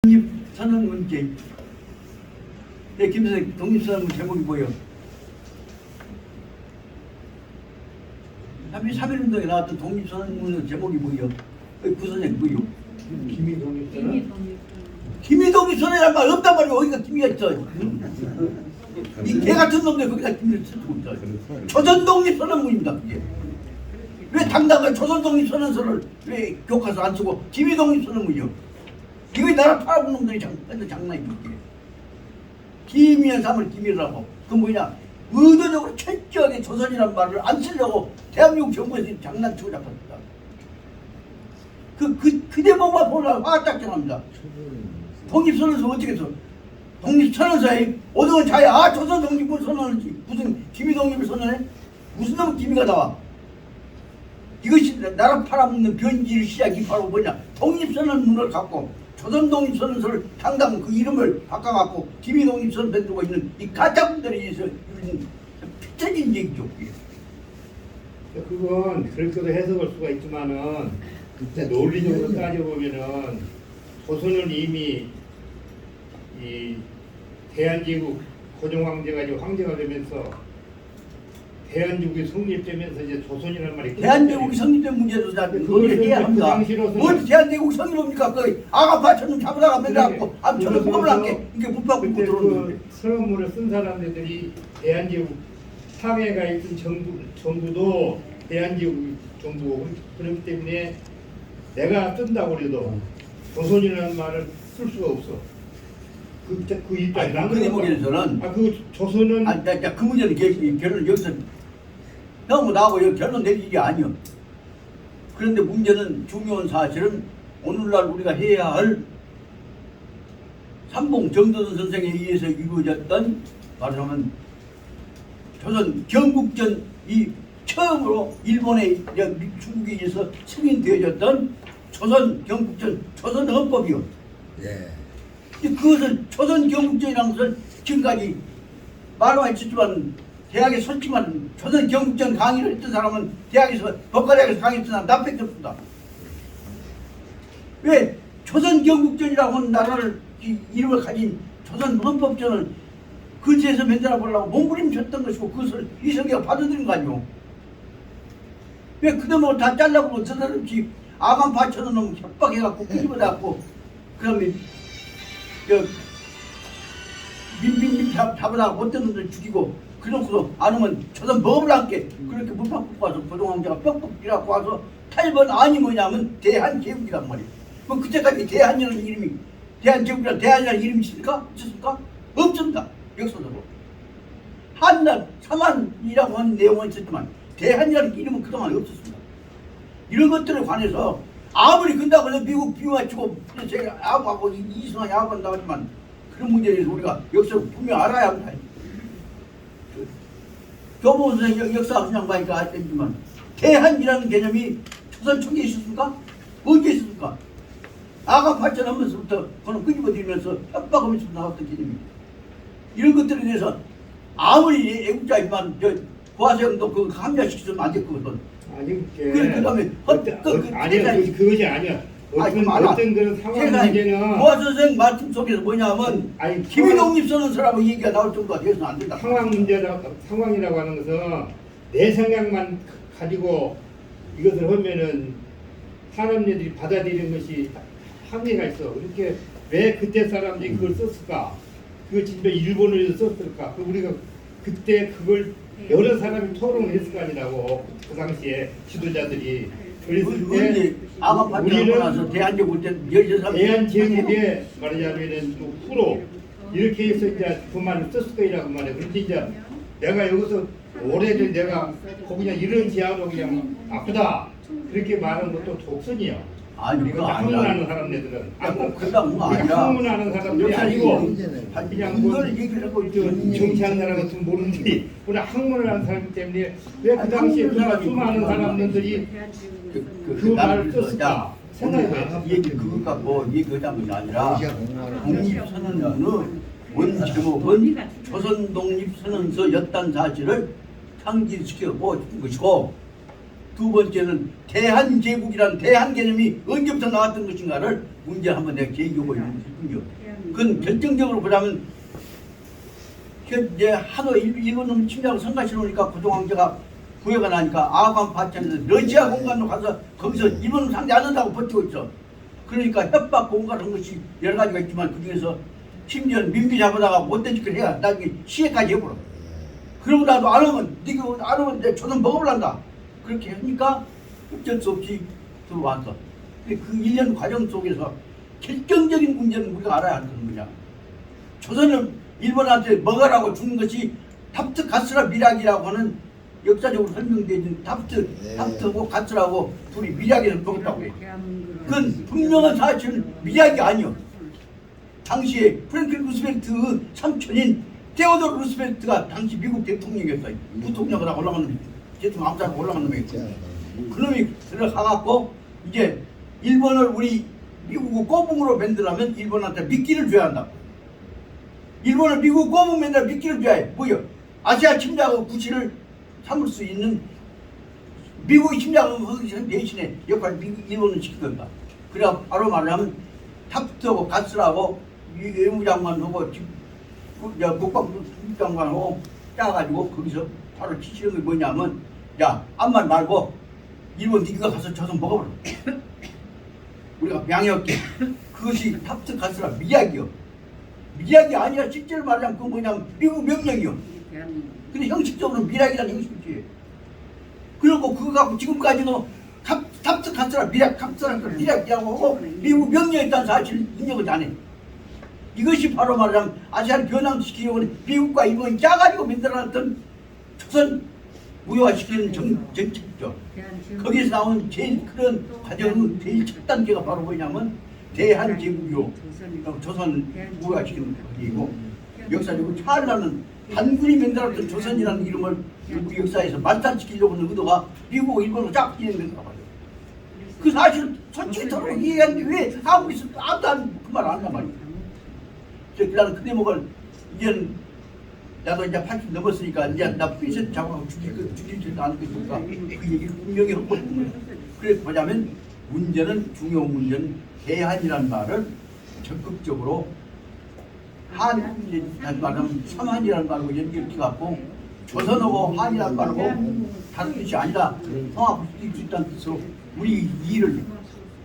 독립선언 문제. 네, 김 선생, 독립선언 제목이 뭐예요? 3.1운동에 나왔던 독립선언 제목이 뭐예요? 구선생 뭐예요? 김이 독립선언? 김이 독립선언이란 말 없단 말이에요. 어디가 김이가 있어요? 이 개같은 놈들 거기다 김을 쓰고 있어요. 조선 독립선언문입니다. 그게. 왜 당당한 조선 독립선언서를 왜 교과서 안 쓰고 김이 독립선언문이요? 이거 나라 팔아본 놈들이 장난이죠. 김이한 사람을 김이라고. 그건 뭐냐? 의도적으로 철저하게 조선이라는 말을 안 쓰려고 대한민국 정부에서 장난치고 잡았다. 그 대목만 보려고 화딱정합니다. 독립선언서 어떻게 써? 독립선언서에 오동은 자야 조선 독립을 선언하지. 무슨 김이 독립을 선언해? 무슨 놈 김이가 나와? 이것이 나라 팔아먹는 변질 시작이 바로 뭐냐? 독립선언문을 갖고 조선 독립선언서를 당당 그 이름을 바꿔갖고 김이 독립선언 만들고 있는 이 가짜분들에 의해서 이런 피터진 얘기죠. 그건 그렇게도 해석할 수가 있지만은 논리적으로 따져보면은 조선은 이미 이 대한제국 고종황제가 이제 황제가 되면서 대한제국이 성립되면서 이제 조선이라는 말이 대한제국이 성립된 문제도 논의를 해야 합니다. 뭘 대한제국이 성립합니까? 그 아가파처럼 잡으다가 맨갖고 암처럼 뽑을 않게 이게 못 그때 들어오는데. 그 서론문을 쓴 사람들이 대한제국 상해가 있던 정부도 대한제국 정부고 그렇기 때문에 내가 뜬다고 그래도 조선이라는 말을 쓸 수가 없어. 그 입장이 그 대목에서는 그 조선은 그 문제는 결론 여기서 너무 나하고 여기 결론 낼 일이 아니요. 그런데 문제는 중요한 사실은 오늘날 우리가 해야 할 삼봉 정도전 선생에 의해서 이루어졌던 말하자면 조선 경국전 이 처음으로 일본의 중국에 의해서 승인되어졌던 조선 경국전 조선 헌법이요. 예. 그것을 조선 경국전이라는 것을 지금까지 말로만 했지만 대학에 솔직만 조선 경국전 강의를 했던 사람은 대학에서 법과대학에서 강의했던 사람 나밖에 없습니다. 왜 조선 경국전이라고 하는 나라를 이름을 가진 조선 헌법전을 근처에서 만들어 보려고 몸부림쳤던 것이고 그것을 이성계가 받아들인 거 아니오. 왜 그놈을 다 잘라버리고 저 사람이 아간 파쳐놓은 놈 협박해갖고 끄집어갖고 그다음에 민빈민 잡으다가 어떤 놈들 죽이고 그러고서 안 오면 조선 먹을 않게 그렇게 물판 뽑고 와서 고종황제가 뻑뻑 뛰라고 와서 탈번 아니 뭐냐면 대한제국이란 말이에요. 그럼 그때까지 대한이라는 이름이 대한제국이란 대한이라는 이름이 있습니까? 있었습니까? 없습니다. 역사적으로. 한날 삼한이라고 하는 내용은 있었지만 대한이라는 이름은 그동안 없었습니다. 이런 것들에 관해서 아무리 근다고 해서 미국 비유맞추고 제가 야구하고 이승환이 야구한다고 하지만 그런 문제에 대해서 우리가 역사를 분명히 알아야 합니다. 교보 선생님 역사 그냥 보니까 알겠지만 대한이라는 개념이 조선 초기에 있었습니까? 언제 있었습니까? 아가 발전하면서부터 그는 끄집어들면서 협박하면서 나왔던 개념입니다. 이런 것들에 대해서 아무리 애국자이지만 고하세형도 그 합리화시키면 안 됐거든. 아니 그다음에 아니야 그것이 아니야. 어떤 그런 상황 문제는 고하 선생 말씀 속에서 뭐냐면 김이 독립선언서라고 얘기가 나올 정도가 되어서는 안 된다. 상황이라고 하는 것은 내 생각만 가지고 이것을 하면은 사람들이 받아들이는 것이 한계가 있어. 그렇게 왜 그때 사람들이 그걸 썼을까? 그거 진짜 일본어에서 썼을까? 우리가 그때 그걸 여러 사람이 토론을 했을 거 아니라고 그 당시에 지도자들이 그랬을 때 우리는 대한제국에 말하자면은 후로 이렇게 해서 이제 그 말을 썼을 거라고 말해. 그런데 이제 내가 여기서 오래전 내가 그냥 이런 지하로 그냥 아프다 그렇게 말하는 것도 독선이야. 아니 그거 학문하는 사람들은 그건 아니라 학문하는 사람들이 아니고 그냥 뭐 이걸 얘기를 하고 정치하는 사람 같은 모르는데 우리 학문을 하는 사람 때문에 왜 그 당시에 그 수많은 사람들이 그 말을 썼을까 생각해. 얘기 그것 갖고 얘기하자는 것이 아니라 독립선언의 원 제목은 조선 독립선언서였다는 사실을 상기시켜 보여준 것이고 두 번째는 대한제국이라는 대한 개념이 언제부터 나왔던 것인가를 문제 한번 내가 제기하고 있는 싶은요. 그건 결정적으로 보자면 이제 하도 일본 침략을 성가시놓으니까 고종황제가 부여가 나니까 아관 파천에서 러시아 공간으로 가서 거기서 일본을 상대 안 한다고 버티고 있어. 그러니까 협박 공갈한 것이 여러 가지가 있지만 그 중에서 심지어 민비 잡아다가 못된 짓을 해야 나중에 시해까지 해버려. 그러고 나도 안 오면 네가 안 오면 내 조선 먹어볼란다. 그렇게 하니까 어쩔 수 없이 들어왔어. 근데 그 1년 과정 속에서 결정적인 문제는 우리가 알아야 하는 거냐. 조선을 일본한테 먹으라고 준 것이 탑트 가스라 미락이라고 하는 역사적으로 설명되어진 탑트하고 가스라고 둘이 미락에서 먹었다고 해. 그건 분명한 사실은 미락이 아니요. 당시에 프랭클 루스벨트 삼촌인 테오도르 루스벨트가 당시 미국 대통령이었어요. 부통령으로 올라가는 대통령 암살하고 올라가는 놈이었어요. 그놈이 들어가갖고 이제 일본을 우리 미국을 꼬붕으로 만들려면 일본한테 미끼를 줘야 한다. 일본을 미국 꼬붕 만들어 미끼를 줘야 해. 뭐요? 아시아 침략의 구실을 삼을 수 있는 미국이 침략을 하기 대신에 역할을 일본은 시킬 겁니다. 그래야 바로 말하면 탑트하고 가스라고 외무장관하고 국방장관하고 짜가지고 거기서 바로 치시는 게 뭐냐면 야 아무 말 말고 일본 니가 가서 조선 먹어버려. 우리가 명예롭게 그것이 탑트 가스라 미약이요. 미약이 아니라 실제로 말하자면 그건 뭐냐면 미국 명령이요. 근데 형식적으로 미락이라는 형식이지. 그리고 그거 갖고 지금까지도 탑트 가스라 미락 탑트라는 미락이라고 하고 미국 명령했다는 사실을 인정을 안 해. 이것이 바로 말하자면 아시아를 변화시키려고 하는 미국과 일본이 짜가지고 만들어놨던 조선 무효화시키는 정책이죠. 거기서 나온 제일 큰 과정은 제일 첫 단계가 바로 뭐냐면 대한제국으로 조선 무효화시키는 것이고 역사적으로 찰나는 한군이 만들었던 조선이라는 이름을 우리 역사에서 말살시키려고 하는 의도가 미국, 일본으로 쫙 진행된다고 봐요. 그 사실을 솔직히 서로 이해하는데 왜 하고 있어? 아무도 그 말 안 한단 말이야. 나는 그 대목을 이제는 나도 이제 80 넘었으니까 이제 나 프리셋 작업하고 죽이지도 않을 것이니까 그 얘기를 분명히 하고 있는 거예요. 그래서 보자면 문제는 중요한 문제는 대한이라는 말을 적극적으로 다시 말하면 삼한이라는 말로 연결해갖고 조선하고 한이라는 말하고 다른 뜻이 아니라 통합시킬 수 있다는 뜻으로 우리 일을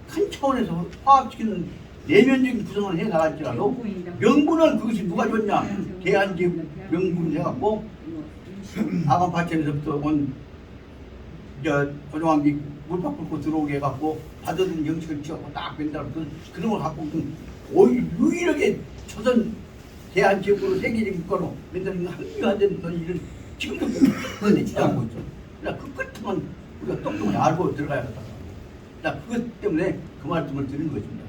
큰 차원에서 화합시키는 내면적인 구성을 해 나갈지라도 명분을 그것이 누가 줬냐 대한제국 명분을 해갖고 아간 파천에서부터 온 고종황기 물박 뚫고 들어오게 해갖고 받아들인 형식을 취하고 딱 뺀다고 그런 걸 갖고 유일하게 조선 대한제국으로 세계적인 국가로 만드는 합리화된 일을 지금도 끝내지 않고 있어. 그러니까 그 끝은 우리가 똑똑히 알고 들어가야겠다. 그것 때문에 그 말씀을 드리는 것입니다.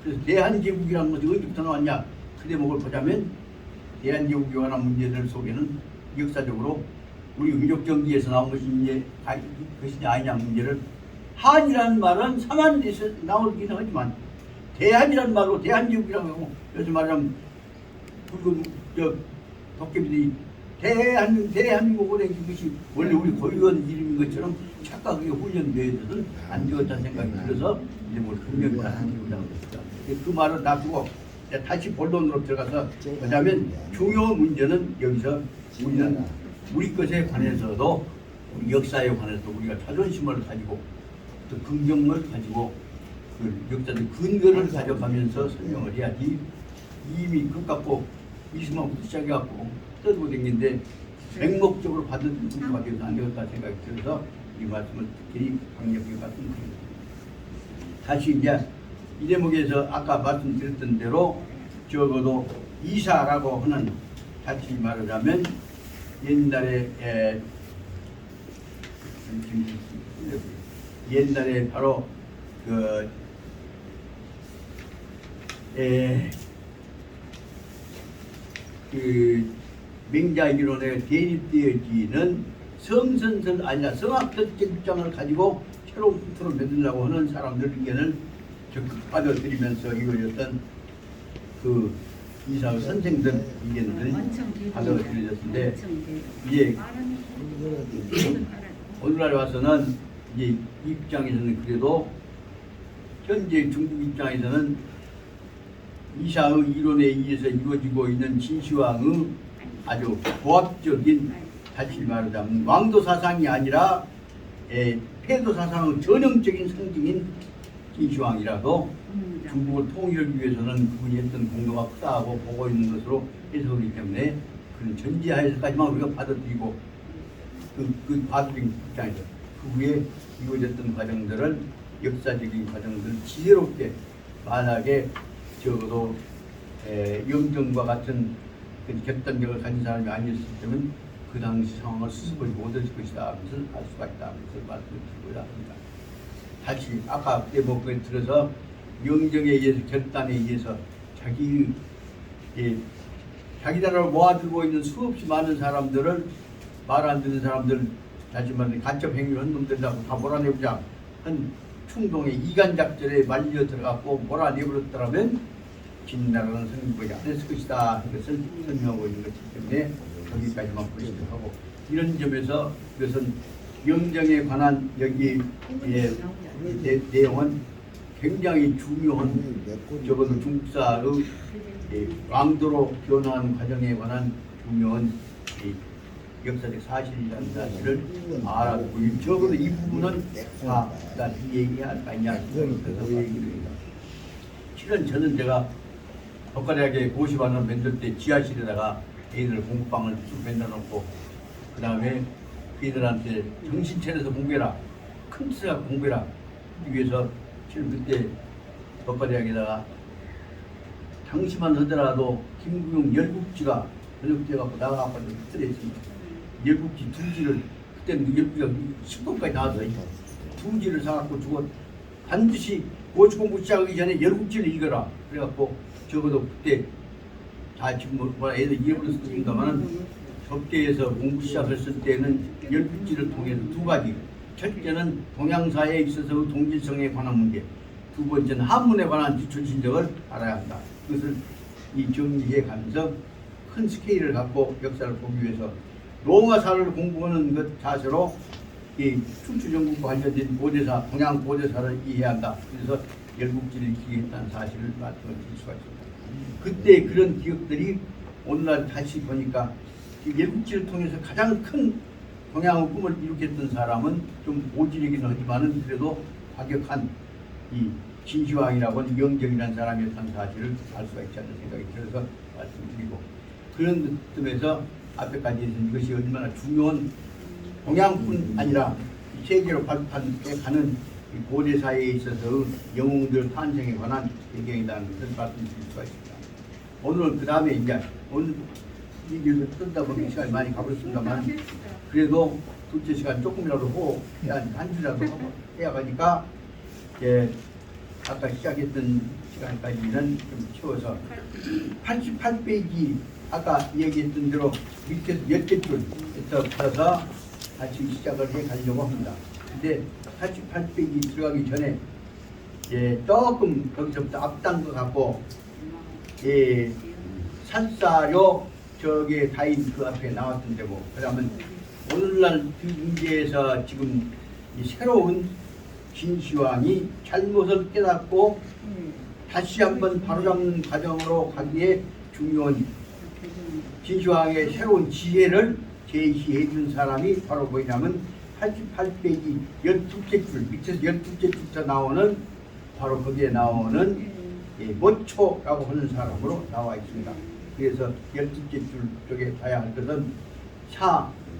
그래서 대한제국이라는 것이 어디부터 나왔냐 그 대목을 보자면 대한제국에 관한 문제들 속에는 역사적으로 우리 민족정기에서 나온 것이냐 아니냐 문제를 한이라는 말은 삼한에서 나오기는 하지만 대한이라는 말로 대한제국이라고 하고 요즘 말하면 붉은 도깨비들이 대한민국을 한 것이 원래 우리 고유한 이름인 것처럼 착각하게 훈련되어서는 안 되었다는 생각이 들어서 이제 뭘 분명히 한국이라고 했습니다. 그 말을 놔두고 다시 본론으로 들어가서 왜냐하면 중요한 문제는 여기서 우리는 우리 것에 관해서도 우리 역사에 관해서도 우리가 자존심을 가지고 또 긍정을 가지고 그 역사적 근거를 가져가면서 설명을 해야지 이미 급갖고 20만부터 시작해갖고 떠들고 댕기는데 맹목적으로 받은 문제가 되어서 안 되겠다 생각이 들어서 이 말씀을 특히 강력하게 말씀드립니다. 다시 이제 이 대목에서 아까 말씀드렸던 대로 적어도 이사라고 하는 다시 말하자면 옛날에 바로 그 맹자이론에 대립되어지는 성선설 아니라 성학적 입장을 가지고 새로운 풍토를 만들려고 하는 사람들 의견을 적극 받아들이면서 이루어졌던 그 이사의 선생들 의견들이 받아들여졌는데 이제 오늘날 와서는 이제 입장에서는 그래도 현재 중국 입장에서는 이사의 이론에 의해서 이루어지고 있는 진시황의 아주 고압적인, 다시 말하자면 왕도 사상이 아니라 패도 사상의 전형적인 상징인 진시황이라도 중국을 통일을 위해서는 그분이 했던 공로가 크다고 보고 있는 것으로 해석이기 때문에 그런 전제하에서까지만 우리가 받아들이고 그 받아들인 입장에서 그 후에 이루어졌던 과정들은 역사적인 과정들을 지혜롭게, 만약에 적어도 영정과 같은 결단력을 가진 사람이 아니었으면 그 당시 상황을 수습을 못했을 것이다 하면서 알 수가 있다 하면서 말씀드리고자 합니다. 다시 아까 대목에 들어서 영정에 의해서, 결단에 의해서 자기 나라를 모아들고 있는 수없이 많은 사람들을, 말 안 듣는 사람들, 다시 말해 간첩 행위를 한 놈들이라고 다 몰아내보자 한 충동의 이간작전에 말려 들어갔고 몰아내버렸더라면 진나라는 성립하지 않았을 것이다. 이것을 설명하고 있는 것이기 때문에 거기까지만 보시도록 하고, 이런 점에서 이것은 영정에 관한 여기 내용은 굉장히 중요한, 적어도 중국사의 왕도로 변화하는 과정에 관한 중요한 역사적 사실이라는 사실을 알았고, 적어도 이 부분은 다 얘기할 거 아니냐 그래서 얘기를 합니다. 실은 저는 제가 법과대학에 고시반을 만들 때 지하실에다가 애들 공부방을 쭉 만들어 놓고, 그 다음에 애들한테 정신 차려서 공부해라, 큰 뜻을 공부해라 위해서, 실은 그때 법과대학에다가 당시만 하더라도 김구용 열국지가 번역돼갖고 나가갖고 스트레스입니다. 열국지 2지를, 그때는 열국지가 10권까지 나왔어요. 2지를 사갖고 주고 반드시 고시 공부 시작하기 전에 열국지를 읽어라. 그래갖고 적어도 그때 다 지금 뭐라 애들 이해버렸으니까만은 접대에서 공부 시작했을 때는 열국지를 통해서 2가지. 첫째는 동양사에 있어서 동질성에 관한 문제, 두 번째는 한문에 관한 기초 진적을 알아야 한다. 그것을 정리해 가면서 큰 스케일을 갖고 역사를 보기 위해서 로마사를 공부하는 것 자세로 이 춘추전국과 관련된 고대사, 동양 고대사를 이해해야 한다. 그래서 열국지를 기획했다는 사실을 말씀을 드릴 수가 있습니다. 그때 그런 기억들이 오늘날 다시 보니까 열국지를 통해서 가장 큰 동양의 꿈을 이룩했던 사람은 좀 오지르기는 하지만은 그래도 과격한 이 진시황이라고 하는 영정이라는 사람이었다는 사실을 알 수가 있지 않는 생각이 들어서 말씀드리고, 그런 점에서 앞에까지 해서 이것이 얼마나 중요한 동양뿐 아니라 세계로 발판에 가는 고대사에 있어서 영웅들 탄생에 관한 배경이라는 것을 말씀드릴 수가 있습니다. 오늘 그 다음에 이제 오늘 이 길을 뜬다 보니 시간이 많이 가버렸습니다만, 그래도 둘째 시간 조금이라도 하고 한 줄이라도 해야 하니까 아까 시작했던 시간까지는 좀 채워서 88페이지 아까 얘기했던 대로 밑에서 10개 줄에서 풀어서 다시 시작을 해 가려고 합니다. 근데 88페이지 들어가기 전에 조금 거기서부터 앞단 것 같고, 산사료 저게 다인 그 앞에 나왔던 데고, 그러면 오늘날 그 문제에서 지금 이 새로운 진시황이 잘못을 깨닫고 다시 한번 바로잡는 과정으로 가기에 중요한 진시황의 새로운 지혜를 제시해 준 사람이 바로 뭐냐면 88페이지 12째 줄 밑에서 12째 줄부터 나오는, 바로 거기에 나오는 모초라고 하는 사람으로 나와 있습니다. 그래서 12째 줄 쪽에 봐야 할 것은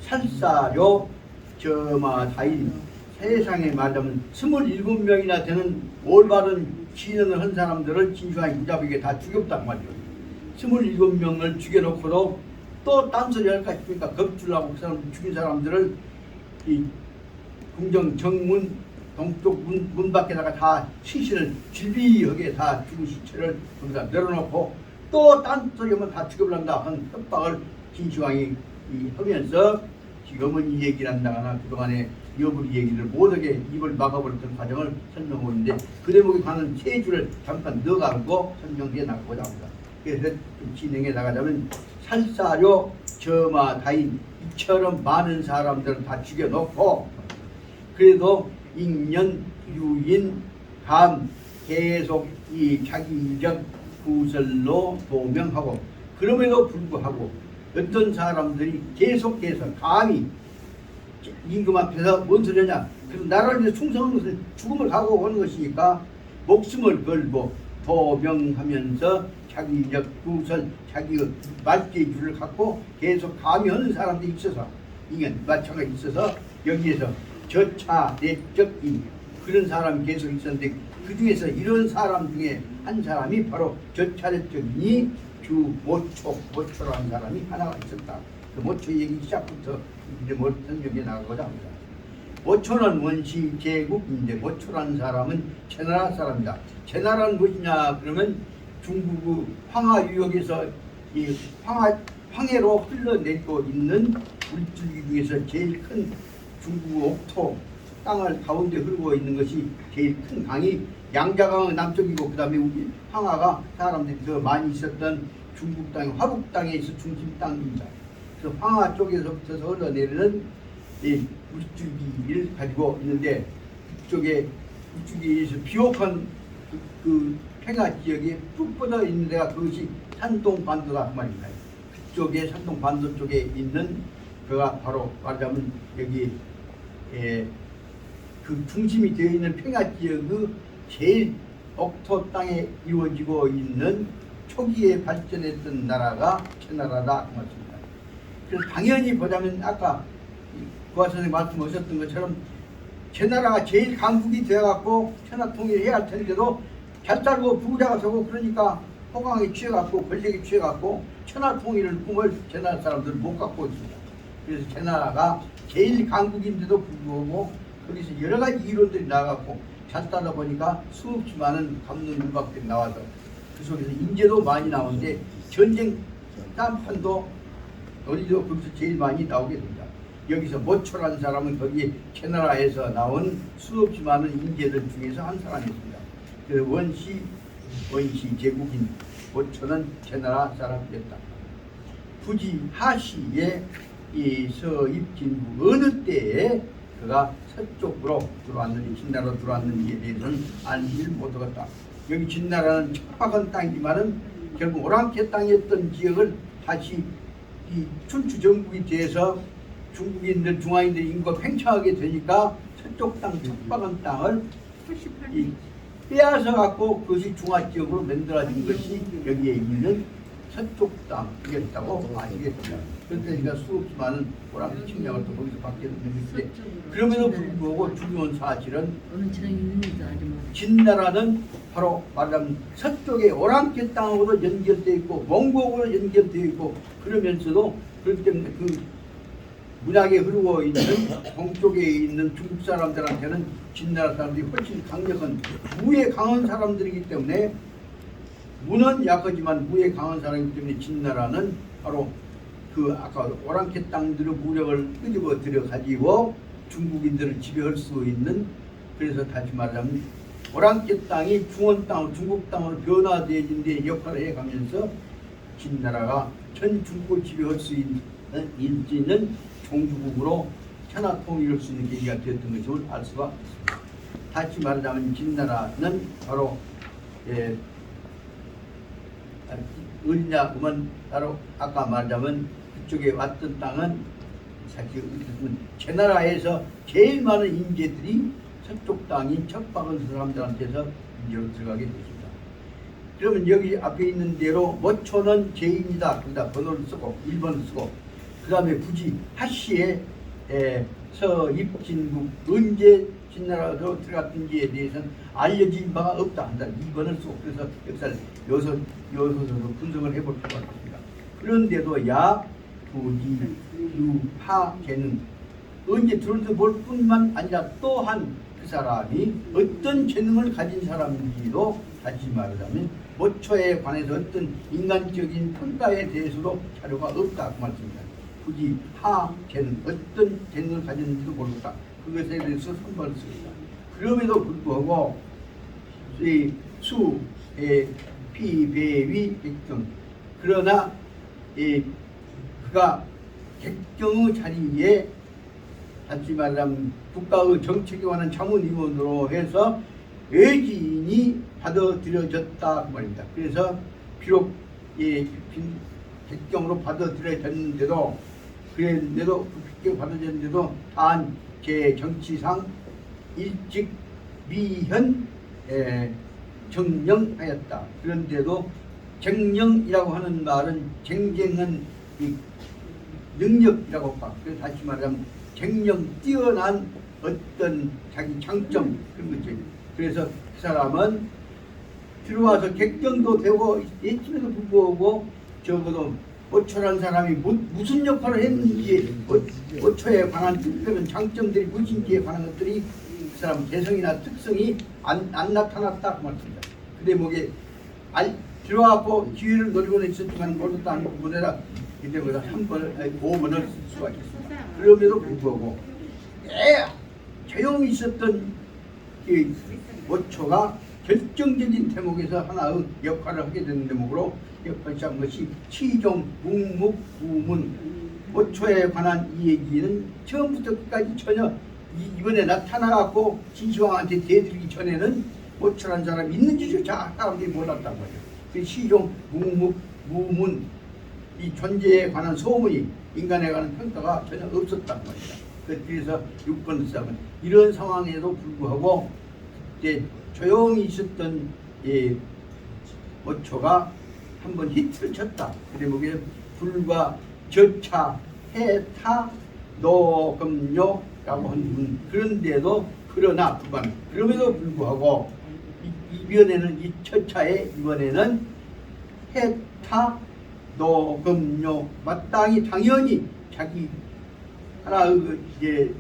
살사료 점화다인, 세상에 말하자면 27명이나 되는 올바른 진언을 한 사람들을 진시황이 무자비하게 다 죽였단 말이에요. 27명을 죽여놓고도 또 딴소리 할까 싶으니까 겁주려고 그 사람 죽인 사람들을 이 궁정 정문 동쪽 문 밖에다가 다 시신을 질비하게 다 죽은 시체를 거기다 내려놓고 또 딴소리 하면 다 죽여버린다 하는 협박을 진시황이 하면서 지금은 이 얘기를 한다거나 그동안에 여부리 얘기를 못하게 입을 막아버렸던 과정을 설명하고 있는데, 그 대목에 관한 세 줄을 잠깐 넣어가고 설명해 나가고자 합니다. 그래서 좀 진행해 나가자면, 살사료 점화다인 이처럼 많은 사람들을 다 죽여놓고 그래도 인연 유인 감 계속 이 자기적 구설로 도명하고 그럼에도 불구하고 어떤 사람들이 계속해서 감히 임금 앞에서 뭔 소리냐 그래서 나라를 위해 충성하는 것을 죽음을 각오하는 것이니까 목숨을 걸고 도명하면서 자기적 구설 자기의 말재주를 갖고 계속 감히 하는 사람들이 있어서 이게 마찬가지 있어서 여기에서 저차 내적인 그런 사람이 계속 있었는데 그 중에서 이런 사람 중에 한 사람이 바로 저차내적인이 모초라는 사람이 하나가 있었다. 그 모초 얘기 시작부터 이제 성경에 나가고자 합니다. 모초는 원시 제국인데 모초라는 사람은 제나라 사람이다. 제나라는 무엇이냐 그러면 중국의 황하 유역에서 이 황해로 흘러내리고 있는 물줄기 중에서 제일 큰 중국 옥토 땅을 가운데 흐르고 있는 것이 제일 큰 강이 양자강은 남쪽이고 그 다음에 황하가 사람들이 더 많이 있었던 중국 땅, 화북 땅에서 중심 땅입니다. 그래서 황하 쪽에서부터 흘러내리는 이 물줄기를 가지고 있는데 그쪽에 물줄기에서 비옥한 그 평야 지역에 쭉 뻗어 있는 데가 그것이 산동반도다 그 말입니다. 그쪽에 산동반도 쪽에 있는 그가 바로 말하자면 여기 그 중심이 되어 있는 평야 지역의 제일 옥토 땅에 이루어지고 있는 초기에 발전했던 나라가 제나라다 그 말입니다. 그래서 당연히 보자면 아까 구하 선생님 말씀하셨던 것처럼 제나라가 제일 강국이 되어갖고 천하 통일해야 할 텐데도 잘 살고 부자가 되고 그러니까 호강에 취해갖고 권력에 취해갖고 천하 통일을 꿈을 제나라 사람들은 못 갖고 있습니다. 그래서 제나라가 제일 강국인데도 불구하고 거기서 여러 가지 이론들이 나와갖고 잘 따다 보니까 수없이 많은 감론을박들이 나와서 그 속에서 인재도 많이 나오는데 전쟁 딴판도 어디도 거기서 제일 많이 나오게 됩니다. 여기서 모초라는 사람은 거기 제나라에서 나온 수없이 많은 인재들 중에서 한 사람이었습니다. 그래서 원시 제국인 모초는 제나라 사람이었다. 부지 하시의 이 서입진부 어느 때에 그가 서쪽으로 들어왔는지 진나라로 들어왔는지에 대해서는 알지 못하겠다. 여기 진나라는 척박한 땅이지만은 결국 오랑캐 땅이었던 지역을 다시 이 춘추 전국이 돼서 중국인들 중화인들 인구가 팽창하게 되니까 서쪽 땅 척박한 땅을 빼앗아 갖고 그것이 중화 지역으로 만들어진 것이 여기에 있는 서쪽 땅이었다고 아시겠습니다. 그러니까 수없이 많은 오랑캐 침략을 또 거기서 받게 됐는데 그럼에도 불구하고 중요한 사실은 진나라는 바로 말하자면 서쪽에 오랑캐 땅으로 연결되어 있고 몽고으로 연결되어 있고 그러면서도 그렇기 때문에 그 문학에 흐르고 있는 동쪽에 있는 중국 사람들한테는 진나라 사람들이 훨씬 강력한 무에 강한 사람들이기 때문에 무는 약하지만 무에 강한 사람이기 때문에 진나라는 바로 그 아까 오랑캐 땅들의 무력을 끄집어 들여 가지고 중국인들을 지배할 수 있는 그래서 다시 말하자면 오랑캐 땅이 중원 땅, 중국 땅으로 변화되어진 데 역할을 해가면서 진나라가 전 중국을 지배할 수 있는 종주국으로 천하 통일할 수 있는 계기가 되었던 것을 알 수가 있습니다. 다시 말하자면 진나라는 바로 어디냐 그러면 바로 아까 말하자면 그쪽에 왔던 땅은 사실 제나라에서 제일 많은 인재들이 서쪽 땅인 척박한 사람들한테서 인재로 들어가게 됐습니다. 그러면 여기 앞에 있는 대로 모초는 제인이다. 그러다 번호를 쓰고 1번을 쓰고 그 다음에 부지 하시에 서입진국 언제 진나라로 들어갔던지에 대해서는 알려진 바가 없다 한다. 2번을 쓰고 그래서 역사를 여기서 분석을 해볼 수가 있습니다. 그런데도 야, 부지, 유, 하, 개는 언제 들어서 볼 뿐만 아니라 또한 그 사람이 어떤 재능을 가진 사람인지도 다시 말하자면 모초에 관해서 어떤 인간적인 평가에 대해서도 자료가 없다 그 말씀입니다. 부지, 하, 개는 어떤 재능을 가졌는지도 모르겠다. 그것에 대해서 선발을 씁니다. 그럼에도 불구하고 이 수, 피, 배, 위, 객경 그러나 그가 객경의 자리에 다시 말하면 국가의 정책에 관한 자문위원으로 해서 외지인이 받아들여졌다 그 말입니다. 그래서 비록 백경으로 받아들여졌는데도 그랬는데도 그 백경 받아들여졌는데도 단 제 정치상 일찍 미현 정령하였다. 그런데도 정령이라고 하는 말은 쟁쟁한 이 능력이라고 봐. 그래서 다시 말하면 쟁령 뛰어난 어떤 자기 장점 그런 거지. 그래서 그 사람은 들어와서 객경도 되고 예침에도 불구하고 적어도 오초라는 사람이 무슨 역할을 했는지 오초에 관한 특별한 장점들이 무엇인지에 관한 것들이 그 사람 개성이나 특성이 안 나타났다 그 말입니다. 그 대목에 들어와서 기회를 노리고 있었지만 모두 다 부분에다 이제보다 3번, 5번을 쓸 수가 있습니다. 그럼에도 불구하고 조용히 있었던 이 오초가 결정적인 대목에서 하나의 역할을 하게 되는 대목으로 역할한 것이 치종, 묵묵, 우문, 오초에 관한 이 얘기는 처음부터 끝까지 전혀 이번에 나타나갖고 진시황한테 대들기 전에는 오초라는 사람이 있는지조차 사람들이 몰랐단 말이에요. 그 시종, 묵묵, 무문 이 존재에 관한 소문이 인간에 관한 평가가 전혀 없었단 말이다. 그래서 6번 싸움은 이런 상황에도 불구하고 이제 조용히 있었던 오초가 한번 히트를 쳤다. 그 대목에 불과 저차, 해타, 노금요라고 하는 그런데도 그러나 그럼에도 불구하고 이번에는 이 처차에 이번에는 해타, 노금요 마땅히 당연히 자기 하나의 이제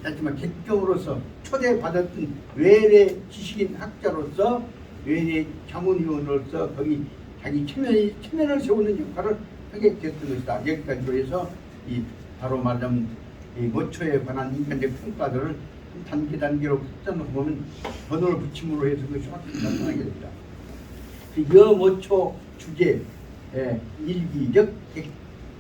하지만 객경으로서 초대받았던 외래 지식인 학자로서 외래 자문위원으로서 거기 자기 체면을 세우는 역할을 하게 됐던 것이다. 여기까지로 해서 이 바로 말하자면 이 모초에 관한 인간적 평가들을 단계로 숫자로 보면 번호를 붙임으로 해서 그것이 확실히 나타나게 됩니다. 여 모초 주제 일기적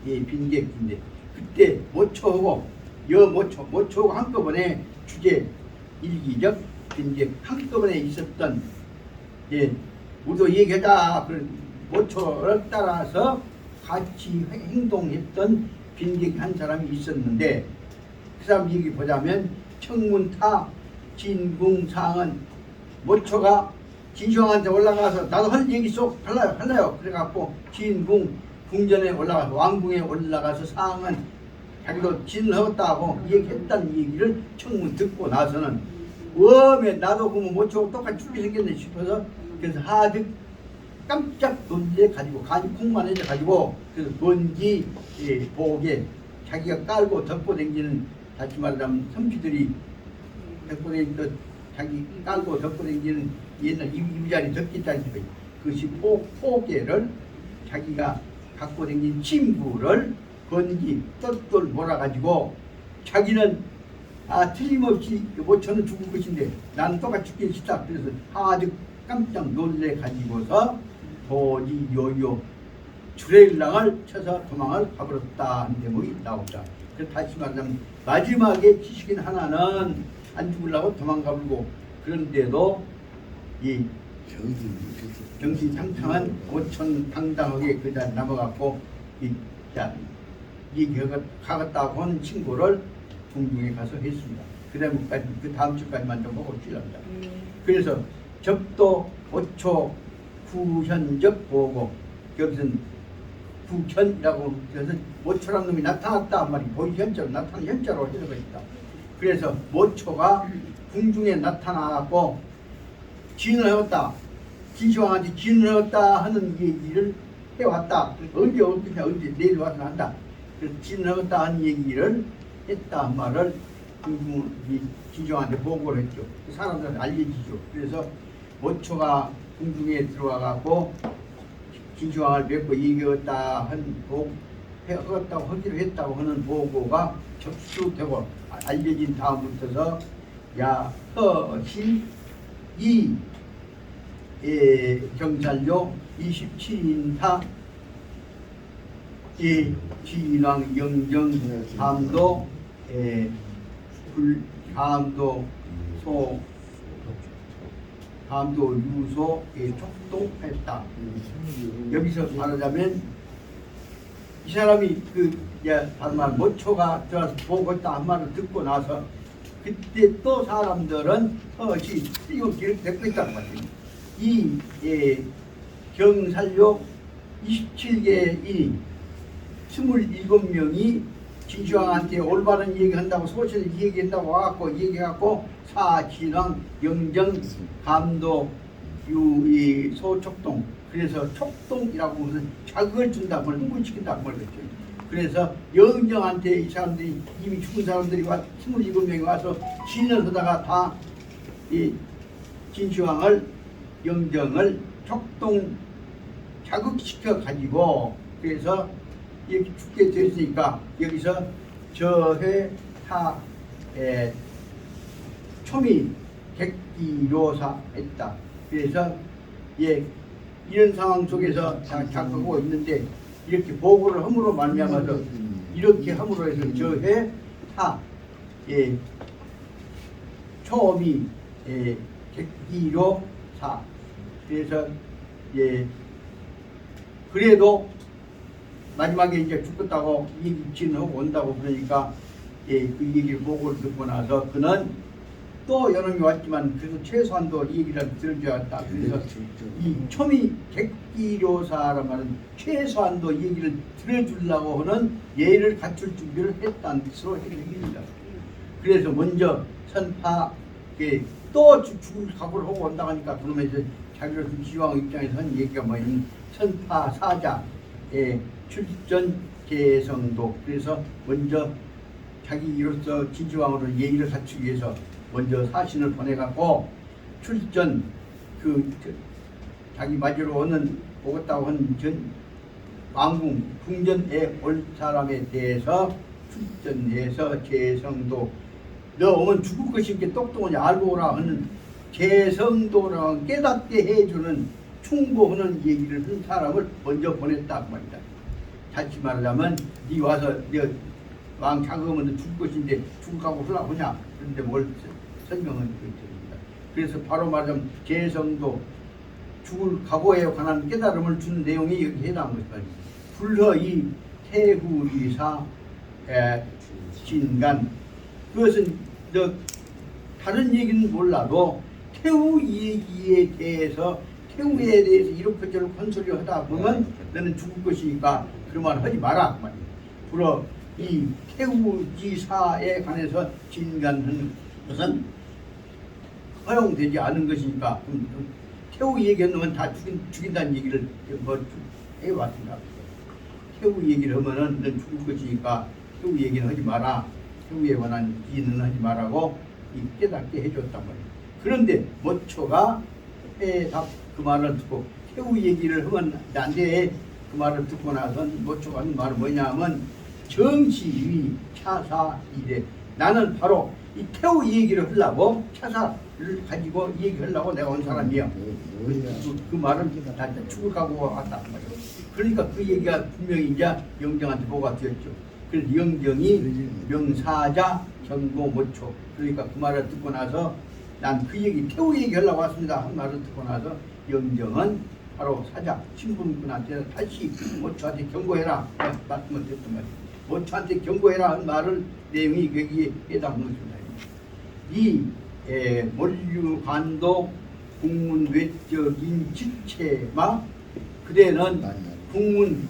빈객인데 그때 모초하고 모초하고 한꺼번에 주제 일기적 빈객 한꺼번에 있었던 우리도 얘기하자 모초를 따라서 같이 행동했던 빈객 한 사람이 있었는데 그 사람 얘기 보자면 청문타 진궁상은 모초가 진시황한테 올라가서 나도 할 얘기 쏙 할래요. 그래갖고 진궁 궁전에 올라가서 왕궁에 올라가서 상은 자기도 진하였다고 얘기했다는 얘기를 청문 듣고 나서는 웜에 나도 그러면 모초가 똑같이 죽게 생겼네 싶어서 그래서 하득 깜짝 놀래 가지고 간이 콩만해져 가지고 그래서 번지 보게 자기가 깔고 덮고 댕기는 다시 말하자면 선비들이 덮고 댕기는 자기 깔고 덮고 댕기는 옛날 이부자리 덮기자리 그것이 포개를 자기가 갖고 댕긴 침구를 번지 똘똘 몰아가지고 자기는 틀림없이 모초는 죽을 것인데 나는 똑같이 죽기 싫다. 그래서 아주 깜짝 놀래 가지고서 도지 요요 주례일랑을 쳐서 도망을 가버렸다 하는 대목이 나옵니다. 그래서 다시 말하자면 마지막에 지식인 하나는 안 죽으려고 도망가버리고 그런데도 이 정신상탕한 오천 당당하게 그 자리에 남아갖고 이 가겠다고 하는 친구를 궁중에 가서 했습니다. 그 다음 주까지만 좀 보고 출랍니다. 그래서 접도 5초 후현적 보고 여기서는 후현이라고 해서 모초라는 놈이 나타났다 말이 보현자로 나타난 현자로 해석을 했다. 그래서 모초가 궁중에 나타나고 진을 해왔다. 진시황한테 진을 해왔다 하는 얘기를 해왔다. 언제 내일 와서 한다. 그래서 진을 해왔다 하는 얘기를 했다 말을 진시황한테 보고를 했죠. 사람들한테 알려지죠. 그래서 모초가 궁중에 들어와가고 진시황을 뵙고 얘기했다 하겠다고 하기로 했다고 하는 보고가 접수되고 알려진 다음부터서 허시 이 경찰료 27인타 진왕 영정 함도 함도 소 감도 유소에 촉동했다. 여기서 말하자면 이 사람이 다른 말 모초가 들어와서 보고 있다 한 말을 듣고 나서 그때 또 사람들은 허시 이렇게 듣고 있다는 거지. 이 경살록 27개인이 27명이 진시황한테 올바른 얘기한다고 소실을 얘기한다고 와갖고 얘기해갖고 사진왕 영정 감독 유이 소촉동 그래서 촉동이라고 무슨 자극을 준다고 말 흥분시킨다고 말했죠. 그래서 영정한테 이 사람들이 이미 죽은 사람들이 27명이 와서 진을 하다가 다 이 진시황을 영정을 촉동 자극시켜 가지고 그래서 이렇게 죽게 됐으니까 여기서 저해 타에 초미 객기료사 했다. 그래서 이런 상황 속에서 작하고 있는데 이렇게 보고를 함으로 말미암아서 이렇게 함으로 해서 저해 타 초미 객기료사 그래서 그래도 마지막에 이제 죽겠다고 얘기하고 온다고 그러니까 그 얘기를 보고를 듣고 나서 그는 또 여름이 왔지만 그래도 최소한도 얘기를 들어줘야 했다. 그래서 이 초미 객기료사란 말은 최소한도 얘기를 들어주려고 하는 예를 갖출 준비를 했다는 뜻으로 해석입니다. 그래서 먼저 선파 또 죽을 각오를 하고 온다 하니까 그러면서 자기를 시황 입장에서 한 얘기가 뭐냐면 선파 사자의 출전 개성도 그래서 먼저 자기로서 진시황으로 예의를 갖추기 위해서 먼저 사신을 보내갖고 출전 자기 맞으러 오겠다고 한 왕궁 궁전에 올 사람에 대해서 출전해서 개성도 너 오면 죽을 것이 이렇게 똑똑하니 알고 오라 하는 개성도랑 깨닫게 해주는 충고하는 얘기를 한 사람을 먼저 보냈다고 말이다. 다시 말하자면 네 와서 왕 자금은 죽을 것인데 죽을까고 하려고냐 그런데 뭘 설명은 그렇습니다. 그래서 바로 말하자면 개성도 죽을 각오에 관한 깨달음을 주는 내용이 여기 해당한 것입니다. 불허 이 태후리사 진간 그것은 다른 얘기는 몰라도 태후 얘기에 대해서 태후에 대해서 이렇게 저렇게 헛소리를 하다 보면 너는 죽을 것이니까 그런 말 하지 마라. 불어 이 태후지사에 관해서 진간하는 것은 허용되지 않은 것이니까 태후 얘기하면 다 죽인다는 얘기를 해왔습니다. 태후 얘기를 하면은 넌 죽을 것이니까 태후 얘기는 하지 마라. 태후에 관한 기는 하지 말라고 깨닫게 해줬단 말이에요. 그런데 모초가 해답 그 말을 듣고 태후 얘기를 하면 안 돼. 그 말을 듣고 나선 모초가 하는 말은 뭐냐면 정시위 차사이래. 나는 바로 이 태후 얘기를 하려고 차사를 가지고 얘기하려고 내가 온 사람이야. 그 말은 다 죽을 각오가 왔다 말이야. 그러니까 그 얘기가 분명히 이제 영정한테 보고가 되었죠. 그래서 영정이 명사자 경고 모초. 그러니까 그 말을 듣고 나서 난 그 얘기 태후 얘기하려고 왔습니다 한 말을 듣고 나서 영정은 바로 사자 신분군한테 다시 모초한테 경고해라 말씀을 드렸단 말이에요. 모초한테 경고해라 한 말을 내용이 거기에 해당하는 것입니다. 이 몰류관도 국문 외적인 지체마 그대는 국문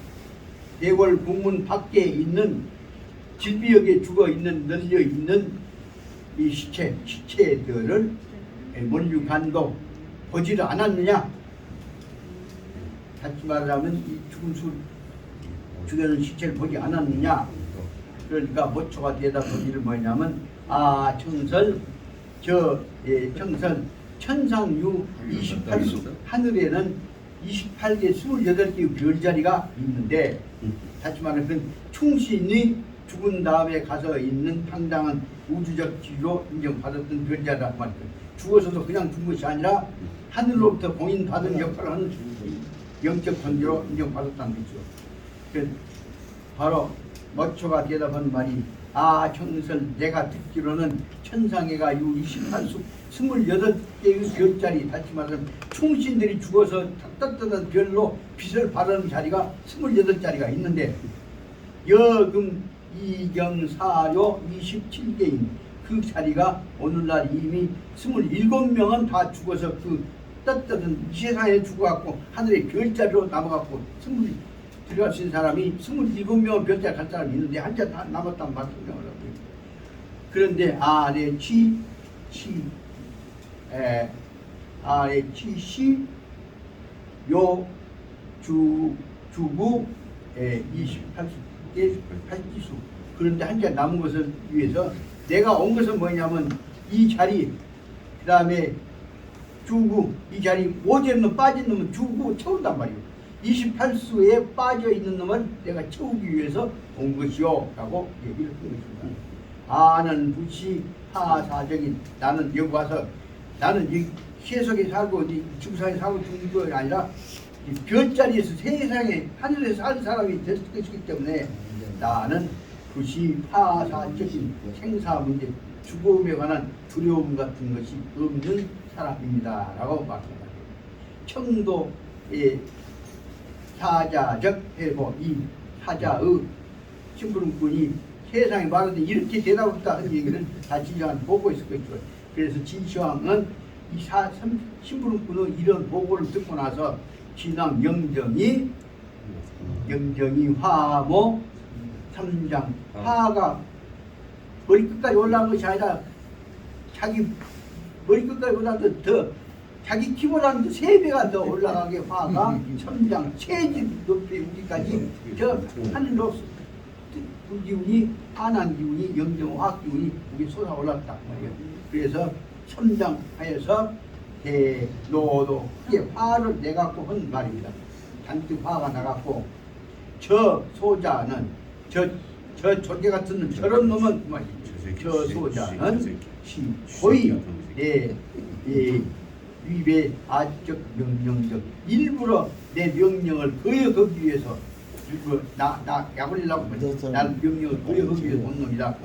대궐 국문 밖에 있는 질비역에 죽어 있는 널려 있는 이 시체들을 몰류관도 보지를 않았느냐? 다시 말하자면 이 죽여놓은 시체를 보지 않았느냐? 그러니까 모초가 대답한 일은 뭐냐면 청설 청설 천상유 28수 하늘에는 28개 28개의 별자리가 있는데 다시 말하면 충신이 죽은 다음에 가서 있는 당당한 우주적 지위로 인정받았던 별자라고 말이죠. 죽어서도 그냥 죽은 것이 아니라 하늘로부터 공인받은 역할을 하는 영적 존재로 인정받았다는 거죠. 바로 모초가 대답한 말이 청설 내가 듣기로는 천상에가 요 28수 28개의 별자리, 다시 말하면 충신들이 죽어서 떳떳한 별로 빛을 발하는 자리가 28자리가 있는데 여금 이경사요 27개인 그 자리가 오늘날 이미 27명은 다 죽어서 그 떳떳한 이 세상에 죽어갖고 하늘의 별자리로 남아갖고 들어갈 수 있는 사람이 27명은 별자리 갈 사람이 있는데 한자 다 남았다면 말씀명을 하고요. 그런데 아래 아래 시 요 주부 28개 8기수. 그런데 한자 남은 것을 위해서 내가 온 것은 뭐냐면 이 자리 그 다음에 주구 이 자리 오제 놈 빠진 놈은 주구 채운단 말이에요. 28수에 빠져 있는 놈을 내가 채우기 위해서 온 것이요 라고 얘기를 한 것입니다. 아는 부시 하사적인 나는 여기 와서 나는 이 세속에 살고 이 지구상에 살고 죽는 게 아니라 이 별자리에서 세상에 하늘에 사는 사람이 될 것이기 때문에 나는 부시 하사적인 생사 문제 죽음에 관한 두려움 같은 것이 없는 사람입니다 라고 말합니다. 청도의 사자적 해보 이 사자의 심부름꾼이 세상에 말하는데 이렇게 대답했다 하는 얘기를 다 진시황은 보고 있을 것이죠. 그래서 진시황은 이 심부름꾼의 이런 보고를 듣고 나서 진왕 영정이 화모 삼장 화가 머리 끝까지 올라간 것이 아니라 자기 머리 끝까지 올라가서 더 자기 키보다는 3배가 더 올라가게 화가 천장 체질 높이 우기까지 저 하늘로 기운이 환한 기운이 영정화학 기운이 우기 솟아올랐다 말이에요. 그래서 천장하여서 대노도 크게 화를 내갖고 한 말입니다. 잔뜩 화가 나갖고 저 소자는 저 조개 같은 저런 놈은 저 소자는 거의 위배 아적 명령적 일부러 내 명령을 거역하기 위해서 일부러 나 약올리려고 나는 명령을 거역하기 위해서 온 놈이다.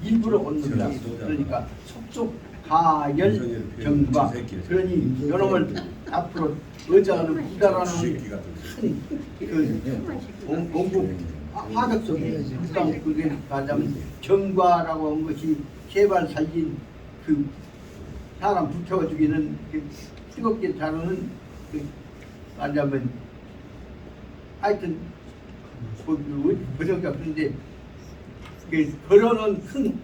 일부러 온 놈이다. 그러니까 속속 가열 정과 그러니 이놈을 앞으로 의자는 부다라는 큰 공부 화덕성이 국강 그게 말하자면 정과라고 한 것이 제발 살린 그 사람 불태워 죽이는 그 뜨겁게 자르는 그 말하자면 하여튼 뭐든가 그런데 그 걸어놓은 큰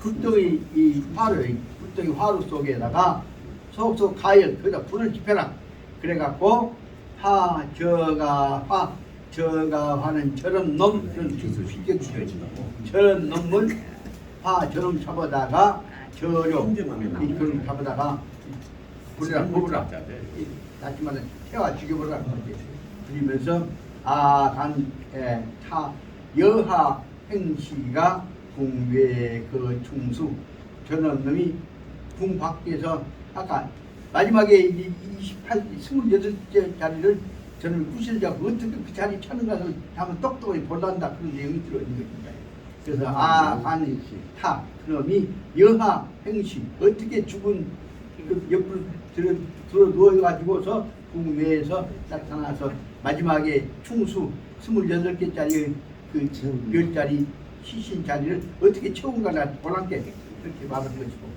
굴덩이 이 화를 굴덩이 화로 속에다가 속속 가열 거기다 불을 지펴라 그래갖고 저가 화는 저런 놈 저런 놈을 저럼 잡아다가 저렴 이렇게 잡아다가 불이라 뽑으라 다시 말해 태워 죽여보라 그러면서 여하 행시가 궁외 그 충수 저런 놈이 궁 밖에서 아까 마지막에 28 자리를 저는 구실자가 어떻게 그 자리 찾는 것을 한번 똑똑히 볼란다 그런 내용이 들어있는 것입니다. 그래서 그놈이 여하 행시 어떻게 죽은 그 옆으로 들어 누워가지고서 궁외에서 나타나서 마지막에 충수 28개짜리 그 별자리 시신 자리를 어떻게 채운가 보란게 그렇게 말하는 것이고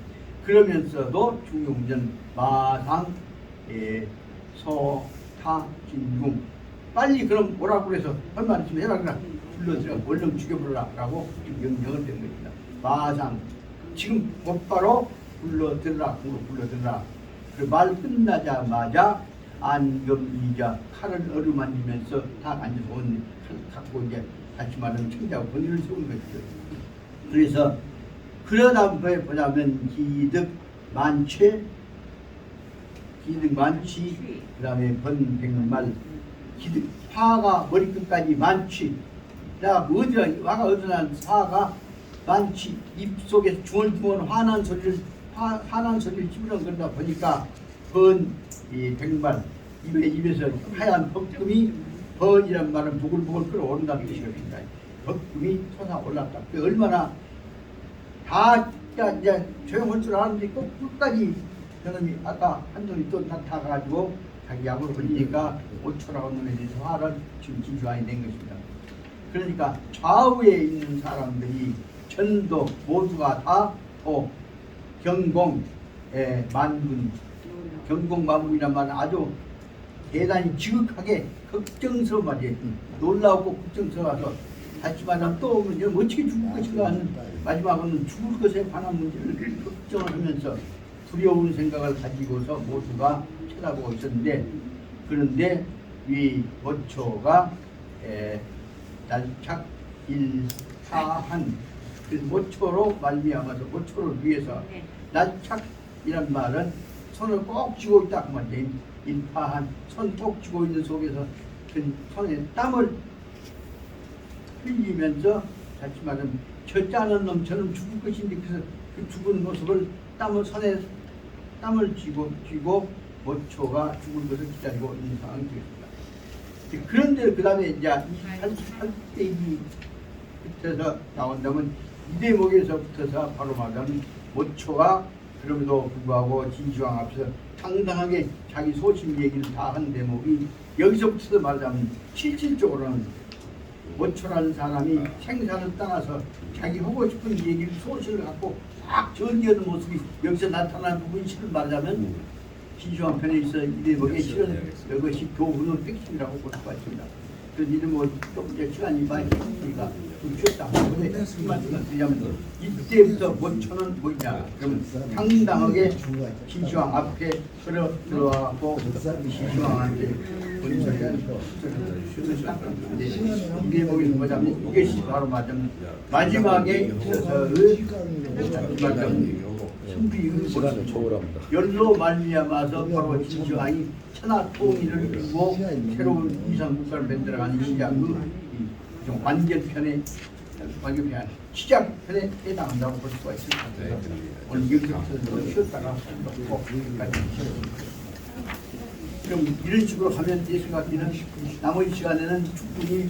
그러면서도 중용전 마상 소타 진궁 빨리 그럼 뭐라고 그래서 얼마 있으면 해라 그래 불러들여 얼른 죽여버려라 라고 명령을 된 겁니다. 마상 지금 곧바로 불러들라 그 말 끝나자마자 안검이자 칼을 어루만지면서 다 앉아서 온 칼 갖고 이제 다시 말하면 청자하고 권위를 세우는 것이죠. 그래서 그러다 보자면 기득 만취 그 다음에 번백말 기득 화가 머리끝까지 만취 화가 어디나 화가 만취 입속에서 중얼중얼 화난 소리를 집으려 그러다 보니까 백말 입에서 하얀 펌금이 번이란 말은 부글부글 끓어오른다는 뜻이거든요. 덕금이 솟아올랐다. 그 얼마나 다 이제 조용할 줄 아는데 끝까지 저놈이 아까 한놈이 또 나타가지고 자기 약을 걸리니까 5초라고 놈에 대해서 화를 지금 진주안이 된 것입니다. 그러니까 좌우에 있는 사람들이 전도 모두가 다 경공 만군 경공만군이란 말은 아주 대단히 지극하게 걱정스러운 말이에요. 놀라우고 걱정스러워서 다시 말하면 또 어떻게 죽을 것인가 하는 마지막으로는 죽을 것에 관한 문제를 걱정을 하면서 두려운 생각을 가지고서 모두가 쳐다보고 있었는데 그런데 이 모초가 날착 일파한 그 모초로 말미암아서 모초를 위해서 날착이란 말은 손을 꼭 쥐고 있다 그 말이에요. 일파한 손 꼭 쥐고 있는 속에서 그 손에 땀을 흘리면서 다시 말하면 젖자는 놈처럼 죽을 것인데 그래서 그 죽은 모습을 손에 땀을 쥐고 모초가 죽을 것을 기다리고 있는 상황이 되겠습니다. 그런데 그 다음에 이제 이 8대기부터서 나온다면 이 대목에서 붙어서 바로 말하면 모초가 그럼에도 불구하고 진시황 앞에서 당당하게 자기 소신 얘기를 다 한 대목이 여기서부터 말하자면 실질적으로는 모초라는 사람이 생사를 떠나서 자기 하고 싶은 얘기를 소신을 갖고 딱 전개하는 모습이 여기서 나타나는 부분이 실을 말하자면 진시황 편에 있어 이 대목에 실은 이것이 교훈의 핵심이라고 볼 수가 있습니다. 그래서 이런 좀 이제 시간이 많이 있으니까 좀 쉬었다 하는데 이 말씀을 드리자면 이때부터 모초는 뭐냐 그러면 당당하게 진시황 앞에 들어와고 진시황한테 이 대목에서 뭐냐면 이것이 바로 말하자면 마지막에 있어서의 신비의 모습 열로 말미암아서 바로 진시황이 천하 통일을 이루고 새로운 이상 국가를 만들어가는 시작의 완결편에 시작편에 해당한다고 볼 수가 있습니다. 오늘 여기서부터 쉬었다가 여기까지 그럼 이런 식으로 하면 제 생각에는 나머지 시간에는 충분히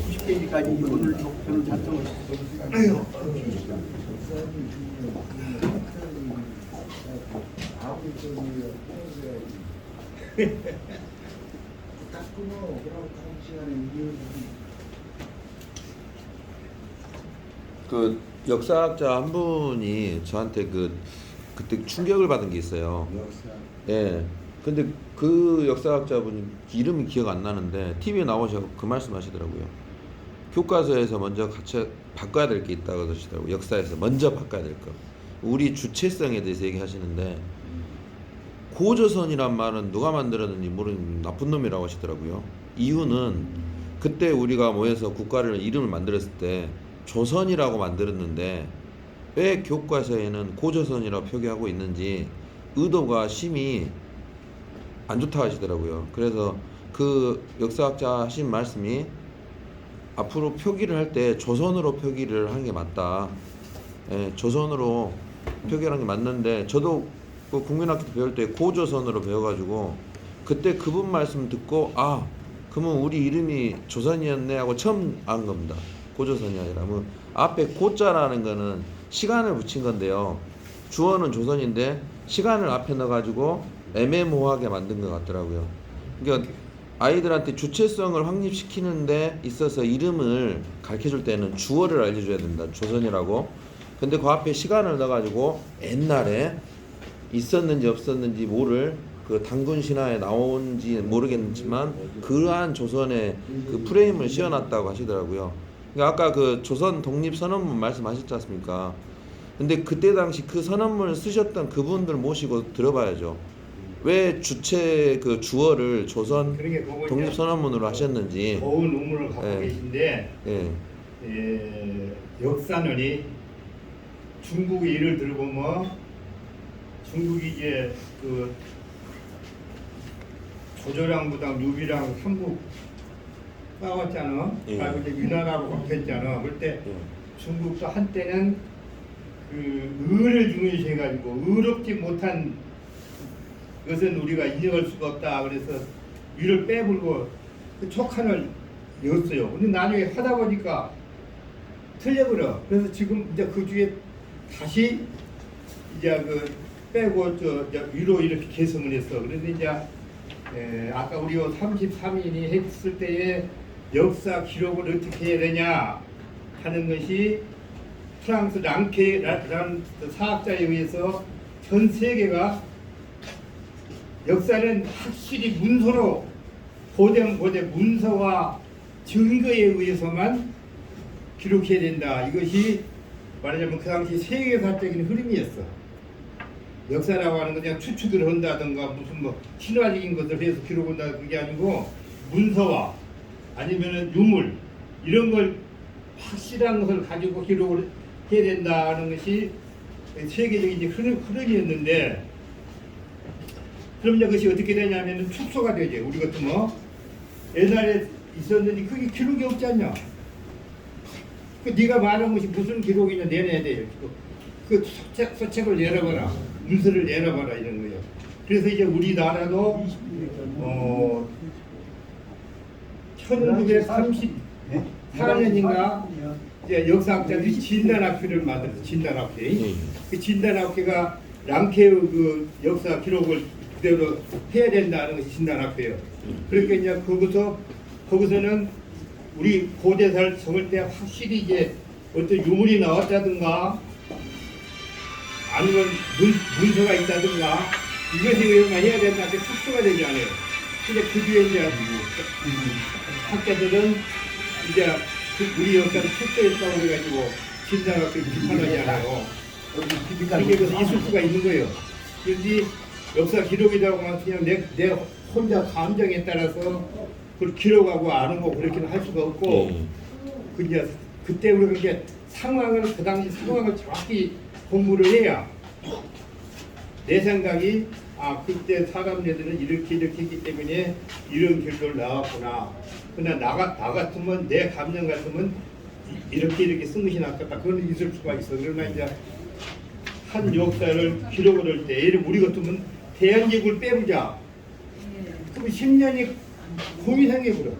90페이지까지 오늘 목표를 달성을 했다고 생각합니다. 그 역사학자 한 분이 저한테 그때 충격을 받은 게 있어요. 예. 근데 그 역사학자분 이름이 기억 안 나는데 TV에 나오셔서 그 말씀하시더라고요. 교과서에서 먼저 같이 바꿔야 될 게 있다고 그러시더라고요. 역사에서 먼저 바꿔야 될 거. 우리 주체성에 대해서 얘기하시는데 고조선이란 말은 누가 만들었는지 모르는 나쁜 놈이라고 하시더라고요. 이유는 그때 우리가 모여서 국가를 이름을 만들었을 때 조선이라고 만들었는데 왜 교과서에는 고조선이라고 표기하고 있는지 의도가 심히 안 좋다 하시더라고요. 그래서 그 역사학자 하신 말씀이 앞으로 표기를 할 때 조선으로 표기를 하는 게 맞다. 예, 조선으로 표기하는 게 맞는데 저도 그 국민학교 배울 때 고조선으로 배워가지고 그때 그분 말씀 듣고 그러면 우리 이름이 조선이었네 하고 처음 안 겁니다. 고조선이 아니라 뭐 앞에 고자라는 거는 시간을 붙인 건데요. 주어는 조선인데 시간을 앞에 넣어가지고 애매모호하게 만든 것 같더라고요. 그러니까 아이들한테 주체성을 확립시키는 데 있어서 이름을 가르쳐줄 때는 주어를 알려줘야 된다. 조선이라고. 근데 그 앞에 시간을 넣어가지고 옛날에 있었는지 없었는지 모를 그 단군 신화에 나온지 모르겠지만 그러한 조선의 그 프레임을 씌워놨다고 하시더라고요. 그러니까 아까 그 조선 독립선언문 말씀하셨지 않습니까? 근데 그때 당시 그 선언문을 쓰셨던 그분들 모시고 들어봐야죠. 왜 주체 그 주어를 조선 독립선언문으로 하셨는지. 좋은 의문을 갖고 계신데 역사는이 중국의 예를 들어보면 중국이 이제 그 조조랑부당 유비랑 삼국 싸웠잖아. 그리고 이제 위나라로 바뀌었잖아. 그럴 때 중국도 한때는 그 의를 중요시해가지고 의롭지 못한 것은 우리가 인정할 수가 없다. 그래서 위를 빼불고 그 촉한을 였어요. 근데 나중에 하다 보니까 틀려버려. 그래서 지금 이제 그 주에 다시 이제 그 빼고 저 위로 이렇게 개성을 했어. 그래서 이제 아까 우리 33인이 했을 때의 역사 기록을 어떻게 해야 되냐 하는 것이 프랑스 랑케라는 사학자에 의해서 전 세계가 역사는 확실히 문서로 고대 문서와 증거에 의해서만 기록해야 된다. 이것이 말하자면 그 당시 세계사적인 흐름이었어. 역사라고 하는 건 그냥 추측을 한다든가 무슨 뭐 신화적인 것을 해서 기록한다 그게 아니고 문서와 아니면은 유물 이런 걸 확실한 것을 가지고 기록을 해야 된다는 것이 세계적인 흐름이었는데 그럼 이제 그것이 어떻게 되냐면은 축소가 되죠. 우리 같은 뭐 옛날에 있었는데 그게 기록이 없지 않냐? 그 네가 말한 것이 무슨 기록이냐 내놔야 돼요. 그 서책을 내려봐라, 문서를 내려봐라 이런 거예요. 그래서 이제 우리나라도 1934년인가 이제 역사학자들이 진단학회를 만들었어. 진단학회. 그 진단학회가 랑케의 그 역사 기록을 그대로 해야 된다는 것이 진단학회예요. 그러니까 이제 거기서는 우리 고대사를 적을 때 확실히 이제 어떤 유물이 나왔다든가 아니면 문서가 있다든가 이것에 의해서만 해야 된다. 그 축소가 되지 않아요. 근데 그 뒤에 이제 학자들은 이제 우리 역사를 축소했다고 해가지고 진단학회를 비판하지 않아요. 이게 있을 수가 있는 거예요. 그런데 역사 기록이라고 하면 그냥 내 혼자 감정에 따라서 그걸 기록하고 아는 거 그렇게는 할 수가 없고 그때 우리가 이렇게 상황을 그 당시 상황을 정확히 공부를 해야 내 생각이 그때 사람들은 이렇게 했기 때문에 이런 결과를 나왔구나. 그러나 나 같으면 내 감정 같으면 이렇게 쓴 것이 낫겠다. 그건 있을 수가 있어. 그러나 이제 한 역사를 기록을 할 때 예를 우리 같으면 대한제국을 빼보자. 그럼 10년이 공이 생겨버려.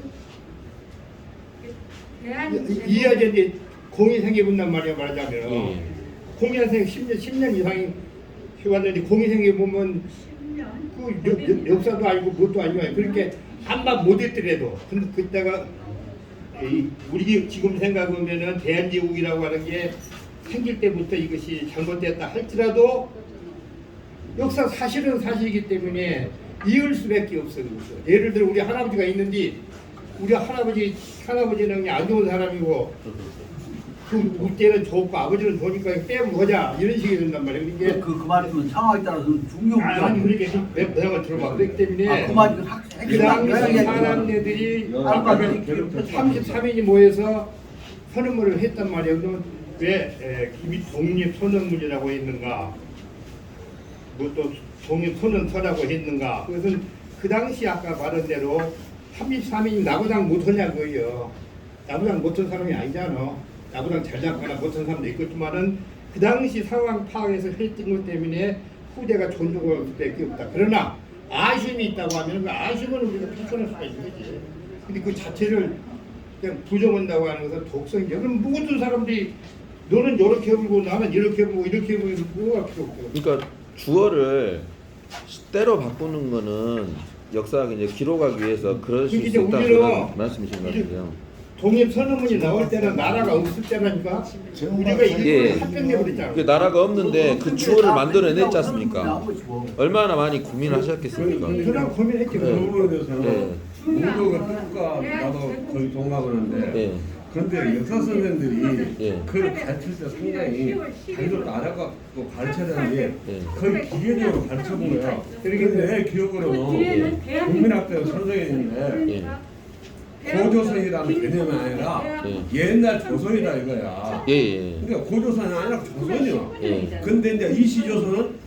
이해하지? 공이 생겨본단 말이야 말하자면. 공이 생겨 10년 이상이 왔는데 공이 생겨보면 그 역사도 아니고 뭣도 아니고 그렇게 한번 못했더라도 근데 그때가 우리 지금 생각하면은 대한제국이라고 하는 게 생길 때부터 이것이 잘못됐다 할지라도 역사 사실은 사실이기 때문에 이을 수밖에 없어요. 예를 들어 우리 할아버지가 있는데 우리 할아버지는 안 좋은 사람이고 그 때는 좋고 아버지는 좋으니까 빼고 보자 이런 식이 된단 말이에요. 이게 그 말이면 상황에 따라서는 중요한 아니 그렇게 내가 들어봐. 그렇기 때문에 그 말이 그 당시 사람들이 33인이 모여서 선언문을 했단 말이에요. 그러면 왜 이미 독립선언문이라고 했는가? 뭐 또 독립선언서라고 했는가? 그것은 그 당시 아까 말한 대로 33인이 나보다 못하냐 그거예요. 나보다 못한 사람이 아니잖아. 나보다 잘 잡거나 못한 사람도 있겠지만은 그 당시 상황 파악해서 했던 것 때문에 후대가 존중할 수밖에 없다. 그러나 아쉬움이 있다고 하면 그 아쉬움은 우리가 표현할 수가 있는 거지. 근데 그 자체를 그냥 부정한다고 하는 것은 독성이죠. 그럼 모든 사람들이 너는 이렇게 해보고 나는 이렇게 해보고 이렇게 해보고 뭐가 필요 없고. 그러니까 주어를 때로 바꾸는 거는 역사학 이제 기록하기 위해서 그러실 수 있다 그런 말씀이신 것 같아요. 독립선언문이 나올 때는 나라가 없을 때라니까 우리가 이걸 합병해버렸잖아. 그 나라가 없는데 그 주어를 만들어냈지 않습니까? 얼마나 많이 고민하셨겠습니까? 그냥 고민했지. 네. 그 부분에 대해서는 문도가 뜻과 나도 거의 동감하는데 그런데 역사 선생님들이 그걸 가르칠 때 상당히 자기도 알아갖고 가르쳐야 되는 게 거의 기계적으로 가르쳐본 거예요. 그런데 내 기억으로는 국민학교 선생님인데 고조선이라는 개념이 아니라 옛날 조선이다 이거야. 그러니까 고조선이 아니라 조선이요. 근데 이제 이시조선은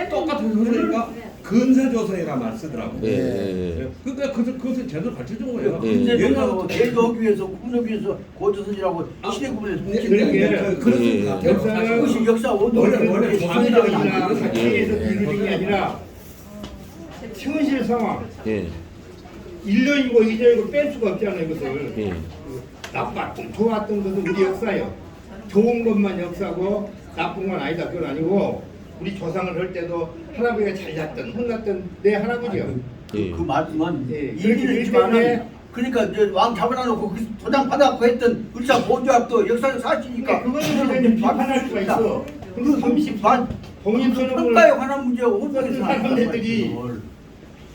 똑같은 조선이니까 근세조선이라 말 쓰더라고. 그러니까 그것을 제대로 가르쳐준 거예요. 근세조선하고 대조하기 위해서 구분하기 위해서 고조선이라고 시대 구분해서 그렇습니다. 그것이 역사 원동력이 원래 조선이라고 자체에서 이루어진 게 아니라 현실 상황. 1년이고 2년이고 뺄 수가 없잖아요. 이것을 예. 나빴던 좋았던 것은 우리 역사예요. 좋은 것만 역사고 나쁜 건 아니다. 그건 아니고 우리 조상을 할 때도 할아버지가 잘 잤던 혼났던 내 할아버지요. 예. 그 말씀은 예. 일리는 있지만은 그러니까 이제 왕 잡아놔놓고 그 도장 받아갖고 했던 의사 보조학도 역사적 사실이니까 그거는 비판할 수가 있어. 근데 30만 독립선언을 평가에 관한 문제고 혼자서 사람들이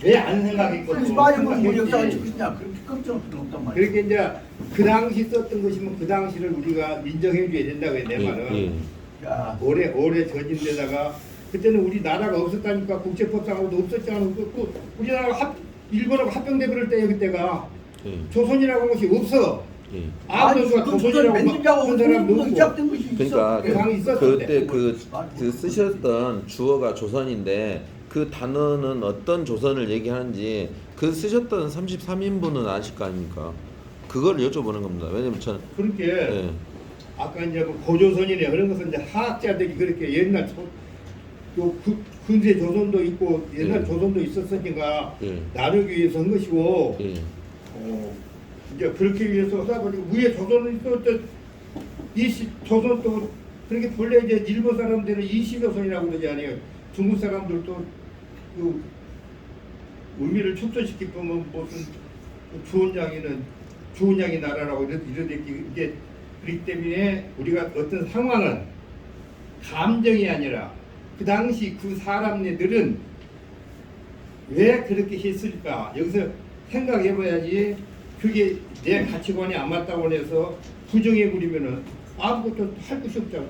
왜 안 생각했고 그래서 빠지면 우리 역사가 지키냐 그렇게 걱정할 필요 없단 말이야. 그렇게 이제 그 당시 썼던 것이면 그 당시를 우리가 인정해 줘야 된다고 해 내 말은. 예. 야, 오래 젖은 데다가 그때는 우리 나라가 없었다니까 국제법상으로도 없었잖아. 그 우리나라가 일본하고 합병돼 그럴 때요 그때가 예. 조선이라고 한 것이 없어. 예. 아무도 그 조선이라고 맨들자고 한 사람도 없고. 시작된 것이 그러니까 있어. 당이 있었을 그때 때. 그 쓰셨던 주어가 조선인데 그 단어는 어떤 조선을 얘기하는지 그 쓰셨던 33인분은 아실 거 아닙니까? 그걸 여쭤보는 겁니다. 왜냐면 저는 그렇게 예. 아까 이제 뭐 고조선이네 그런 것은 이제 화학자들이 그렇게 옛날 근대 조선도 있고 옛날 예. 조선도 있었으니까 예. 나누기 위해서 한 것이고 예. 이제 그렇게 위해서 하다 보니 위에 조선은 또 이시 조선도 그렇게 본래 이제 일본 사람들은 이시조선이라고 그러지 않아요. 중국 사람들도 그 의미를 축소시키면 무슨 좋은 양이 나라라고 이러듯이 이게 그렇기 때문에 우리가 어떤 상황은 감정이 아니라 그 당시 그 사람네들은 왜 그렇게 했을까 여기서 생각해봐야지. 그게 내 가치관이 안 맞다고 해서 부정해 버리면은 아무것도 할 것이 없잖아.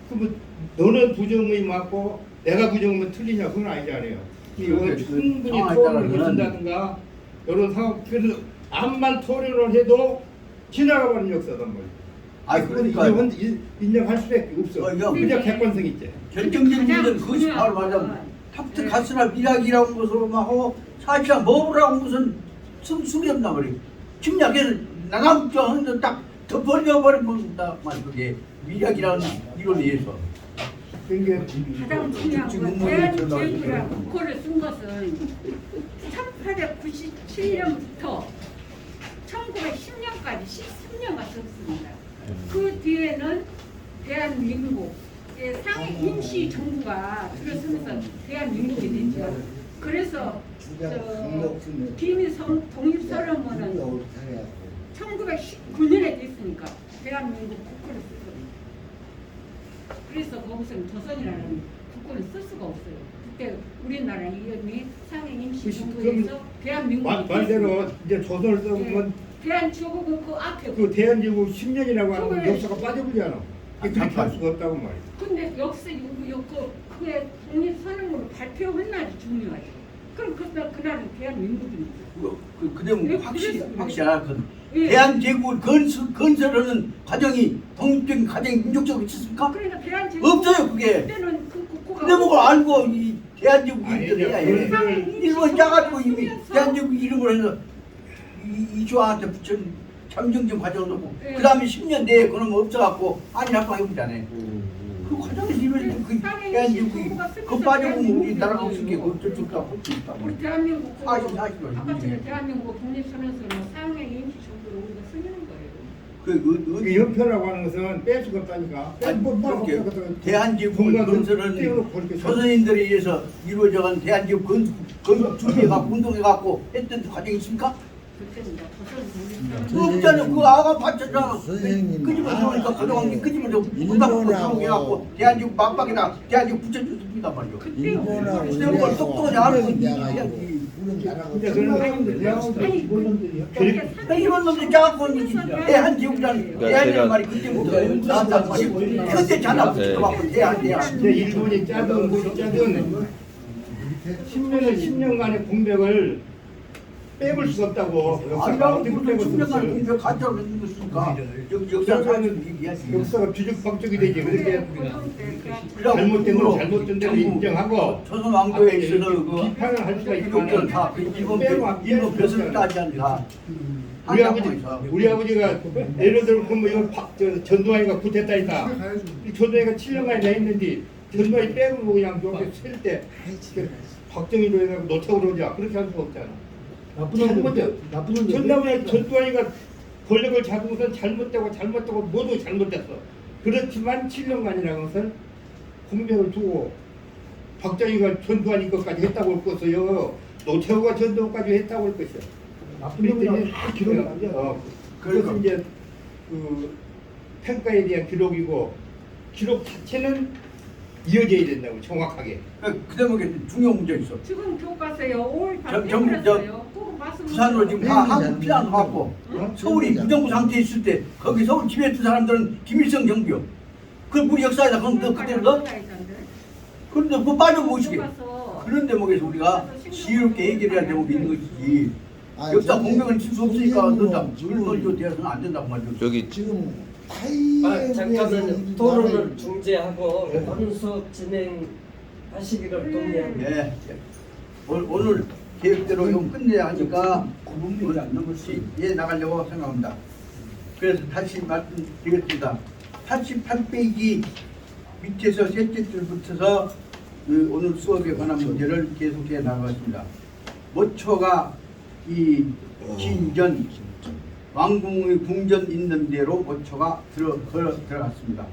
그러면 너는 부정이 맞고 내가 부정하면 틀리냐 그건 아니잖아요. 이건 충분히 토론을 거친다든가 이런 상황. 그래서 암만 토론을 해도 지나가 버리는 역사단 말이야. 아 그러니까 인정할 수밖에 없어. 그냥 객관성 있지. 결정적인 문제는 그것이 바로 말하자면 탑트 가스나 미락이라는 것으로 하고 사실상 먹으라고 무슨 숨이 없나 말이야. 침략해서 나가면 딱 덮어버리면 딱 그게 미락이라는 이론에 의해서. 그러니까 가장 중요한 건 대한제국이라는 국호를 쓴 것은 1897년부터 1910년까지 13년간 썼습니다. 그 뒤에는 대한민국 상해 임시 정부가 들어서면서 대한민국이 됐죠. 그래서 비밀 독립선언문은 1919년에 됐으니까 대한민국 국호를 썼어요. 그래서 거기서는 조선이라는 국호를 쓸 수가 없어요. 그때 우리나라 이름이 상해 임시 정부에서 대한민국이 말대로 이제 조선을 써보면 대한제국은 그 앞에 그 대한제국 10년이라고 하는 역사가 빠져버리잖아. 그렇게 할 수가 없다고 말이야. 근데 역사 그게 독립선언으로 발표한 날이 중요하죠. 그럼 그날은 대한민국입니다. 그대는 확실하거든. 예. 대한제국을 건설하는 과정이 독립적인 과정이 민족적으로 있었습니까? 그러니까 대한제국 없어요 그게. 그때는 그 국호가 근데 뭐 알고 이 대한제국 아니, 이름을 이제 해야 해. 일본 짜가지고 이미 대한제국 이름을 해서 이조한테 붙인 참정적 과정을 놓고 예. 그 다음에 10년 내에 그놈 없어갖고 안일합방 해보잖아요. 그 과정에서 이루어진 그 대한제국이 그 빠져보면 우리나라가 없을 게 어쩔 수 없다고 할수 있다. 우리 대한민국 사실 아까 전에 대한민국 독립선언서는 상해 임시 정부로 우리가 쓰는 거예요. 그 연표라고 하는 것은 뺄 수가 없다니까. 그렇게 대한제국을 건설은 띄워놓고 그렇게 조선인들에 의해서 이루어져간 대한제국 건국 준비해갖고 운동해갖고 했던 과정이 있습니까? 그때는 이제 조선 독립선언 없잖아요. 그 아가 받쳤잖아. 선생님, 끄집어서 그동안 끄집어서 분당부터 해갖고 대한제국 막박에다 대한제국 붙여줬습니다 말이요. 일본하고 근데 뭘 똑똑하지 않은 우리하고 해야지. 근데 그런 사람들이 이런 놈들이 짜갖고 대한제국이라는 대한이라는 말이 그때부터 나왔단 말이에요. 그때 자나 붙여갖고 대한. 이제 일본이 짜든 뭐 짜든 10년간의 공백을 빼볼 수가 없다고. 역사가 어떻게 빼볼 수 충분한 없어요. 공격 가짜로 있는 것이니까 역사 사실 얘기하지. 역사가 뒤죽박죽이 되지. 그렇게 그냥 잘못된 건 그걸로 잘못된 대로 전부 인정하고 조선 왕조에 있어서 그 비판을 할 수가 이것들 있지만 다 일본 벼슬 따지 않다. 우리 아버지가 예를 들어 뭐 이거 전두환이가 구태타 있다. 이 전두환이가 7년간이나 했는데 전두환이 빼고 그냥 여기 쓸때 박정희로 해서 놓쳐 그러자 그렇게 할 수가 없잖아. 나쁜 놈들, 잘못돼요. 나쁜 놈들. 전남의 전두환이가 권력을 잡으고선 잘못되고 모두 잘못됐어. 그렇지만 7년간이라는 것은 공백을 두고 박정희가 전두환이 것까지 했다고 할 것이요. 노태우가 전두환까지 했다고 할 것이야. 나쁜 놈이랑 다 기록이 안 돼요. 그래서 이제 그 평가에 대한 기록이고 기록 자체는 이어져야 된다고 정확하게. 그 대목에 중요한 문제 있어. 지금 교과서요. 5월 저, 발표했어요. 그거 말씀 부산으로 지금 다 한국 피난 가고 응? 서울이 무정부 상태에 있을 때 거기 서울 지배했던 사람들은 김일성 정부요. 그 우리 역사에다 그럼 너 그대로 넣어? 그런데 그거 빠져보시게. 그런 대목에서 우리가 지혜롭게 해결해야 대목이 있는 것이지. 아니, 역사 저기 공백은 칠 수 없으니까 선생님은 넣는다. 지금 그런 거 대해서는 안 된다고 말이죠. 저기 지금 타이에 잠깐만요. 토론을 중지하고 오늘 수업 진행하시기를 동의합니다. 예. 오늘 계획대로 이거 끝내야 하니까 예 나가려고 생각합니다. 그래서 다시 말씀드리겠습니다. 88페이지 밑에서 셋째 줄부터서 그 오늘 수업에 관한 문제를 계속해 나가겠습니다. 모초가 이 진전 왕궁의 궁전 있는 데로 모초가 들어갔습니다.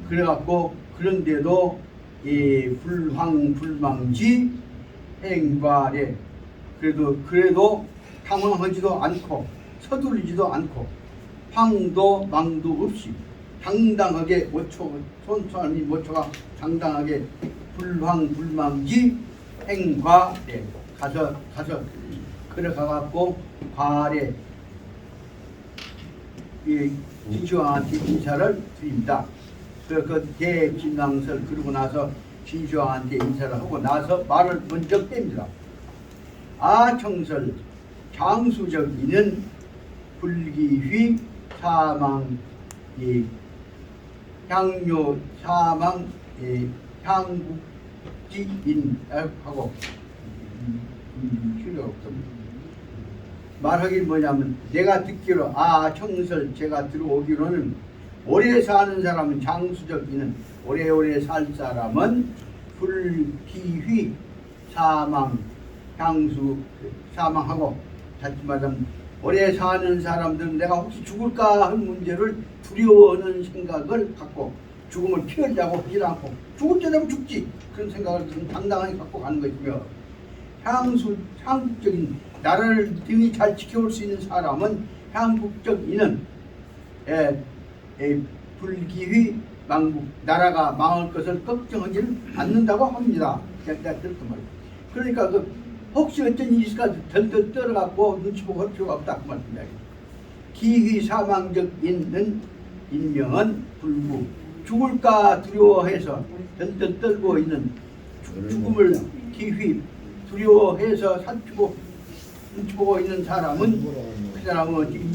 그래갖고 그런데도 이 불황불망지 행과례 그래도 당황하지도 않고 서두르지도 않고 황도 망도 없이 당당하게 손수하니 모초가 당당하게 불황불망지 행과례 가서 그래 가갖고 과례 진시황한테 인사를 드립니다. 그 대진왕설 그러고 나서 진시황한테 인사를 하고 나서 말을 먼저 뺍니다. 아청설 장수적이는 불기휘 사망 향료 사망 향국지인 하고 필요 없습니다. 말하기 뭐냐면 내가 듣기로 청설 제가 들어오기로는 오래 사는 사람은 장수적이는 오래오래 살 사람은 불기휘 사망 향수 사망하고 다시 말하면 오래 사는 사람들은 내가 혹시 죽을까 하는 문제를 두려워하는 생각을 갖고 죽음을 피하려고 하지 않고 죽을 때 되면 죽지 그런 생각을 좀 당당하게 갖고 가는 것이며 향국적인 나라를 등이 잘 지켜올 수 있는 사람은 향국적인은 불기휘 망국 나라가 망할 것을 걱정하지 않는다고 합니다. 그러니까 혹시 어떤 일이 있을까 덜덜 떨어갖고 눈치 보고 할 필요가 없다 그 말입니다. 기휘 사망적 있는 인명은 불구 죽을까 두려워해서 덜덜 떨고 있는 죽음을 기휘 두려워해서 살피고 눈치 보고 있는 사람은 그 사람은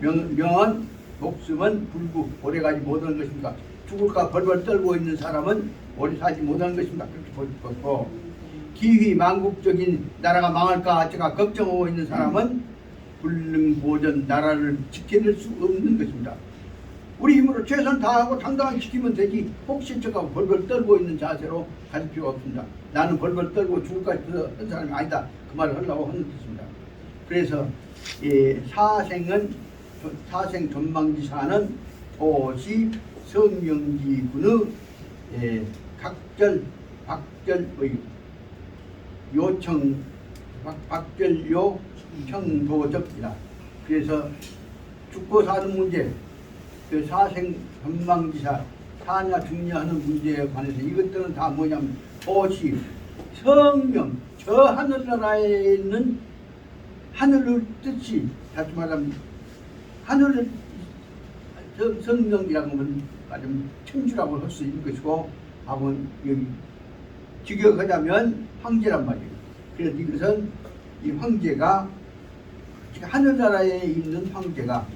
명은 목숨은 불구 오래가지 못하는 것입니다. 죽을까 벌벌 떨고 있는 사람은 오래 살지 못하는 것입니다. 그렇게 볼 것이고 기휘 망국적인 나라가 망할까 제가 걱정하고 있는 사람은 불능보전 나라를 지켜낼 수 없는 것입니다. 우리 힘으로 최선 다하고 당당하게 지키면 되지 혹시 저가 벌벌 떨고 있는 자세로 갈 필요가 없습니다. 나는 벌벌 떨고 죽을까지 한 사람이 아니다. 그 말을 하려고 하는 것입니다. 그래서 사생 전망지사는 도시 성명지군의 박절의 요청 박절요 청도적이다. 그래서 죽고 사는 문제 그 사생 전망지사 사냐 죽냐 하는 문제에 관해서 이것들은 다 뭐냐면 도시 성명 저 하늘나라에 있는 하늘의 뜻이 다시 말하면 하늘의 성명이라고 하면 말하면 천주라고 할 수 있는 것이고 하면 여기 직역하자면 황제란 말이에요. 그래서 이것은 이 황제가 하늘나라에 있는 황제가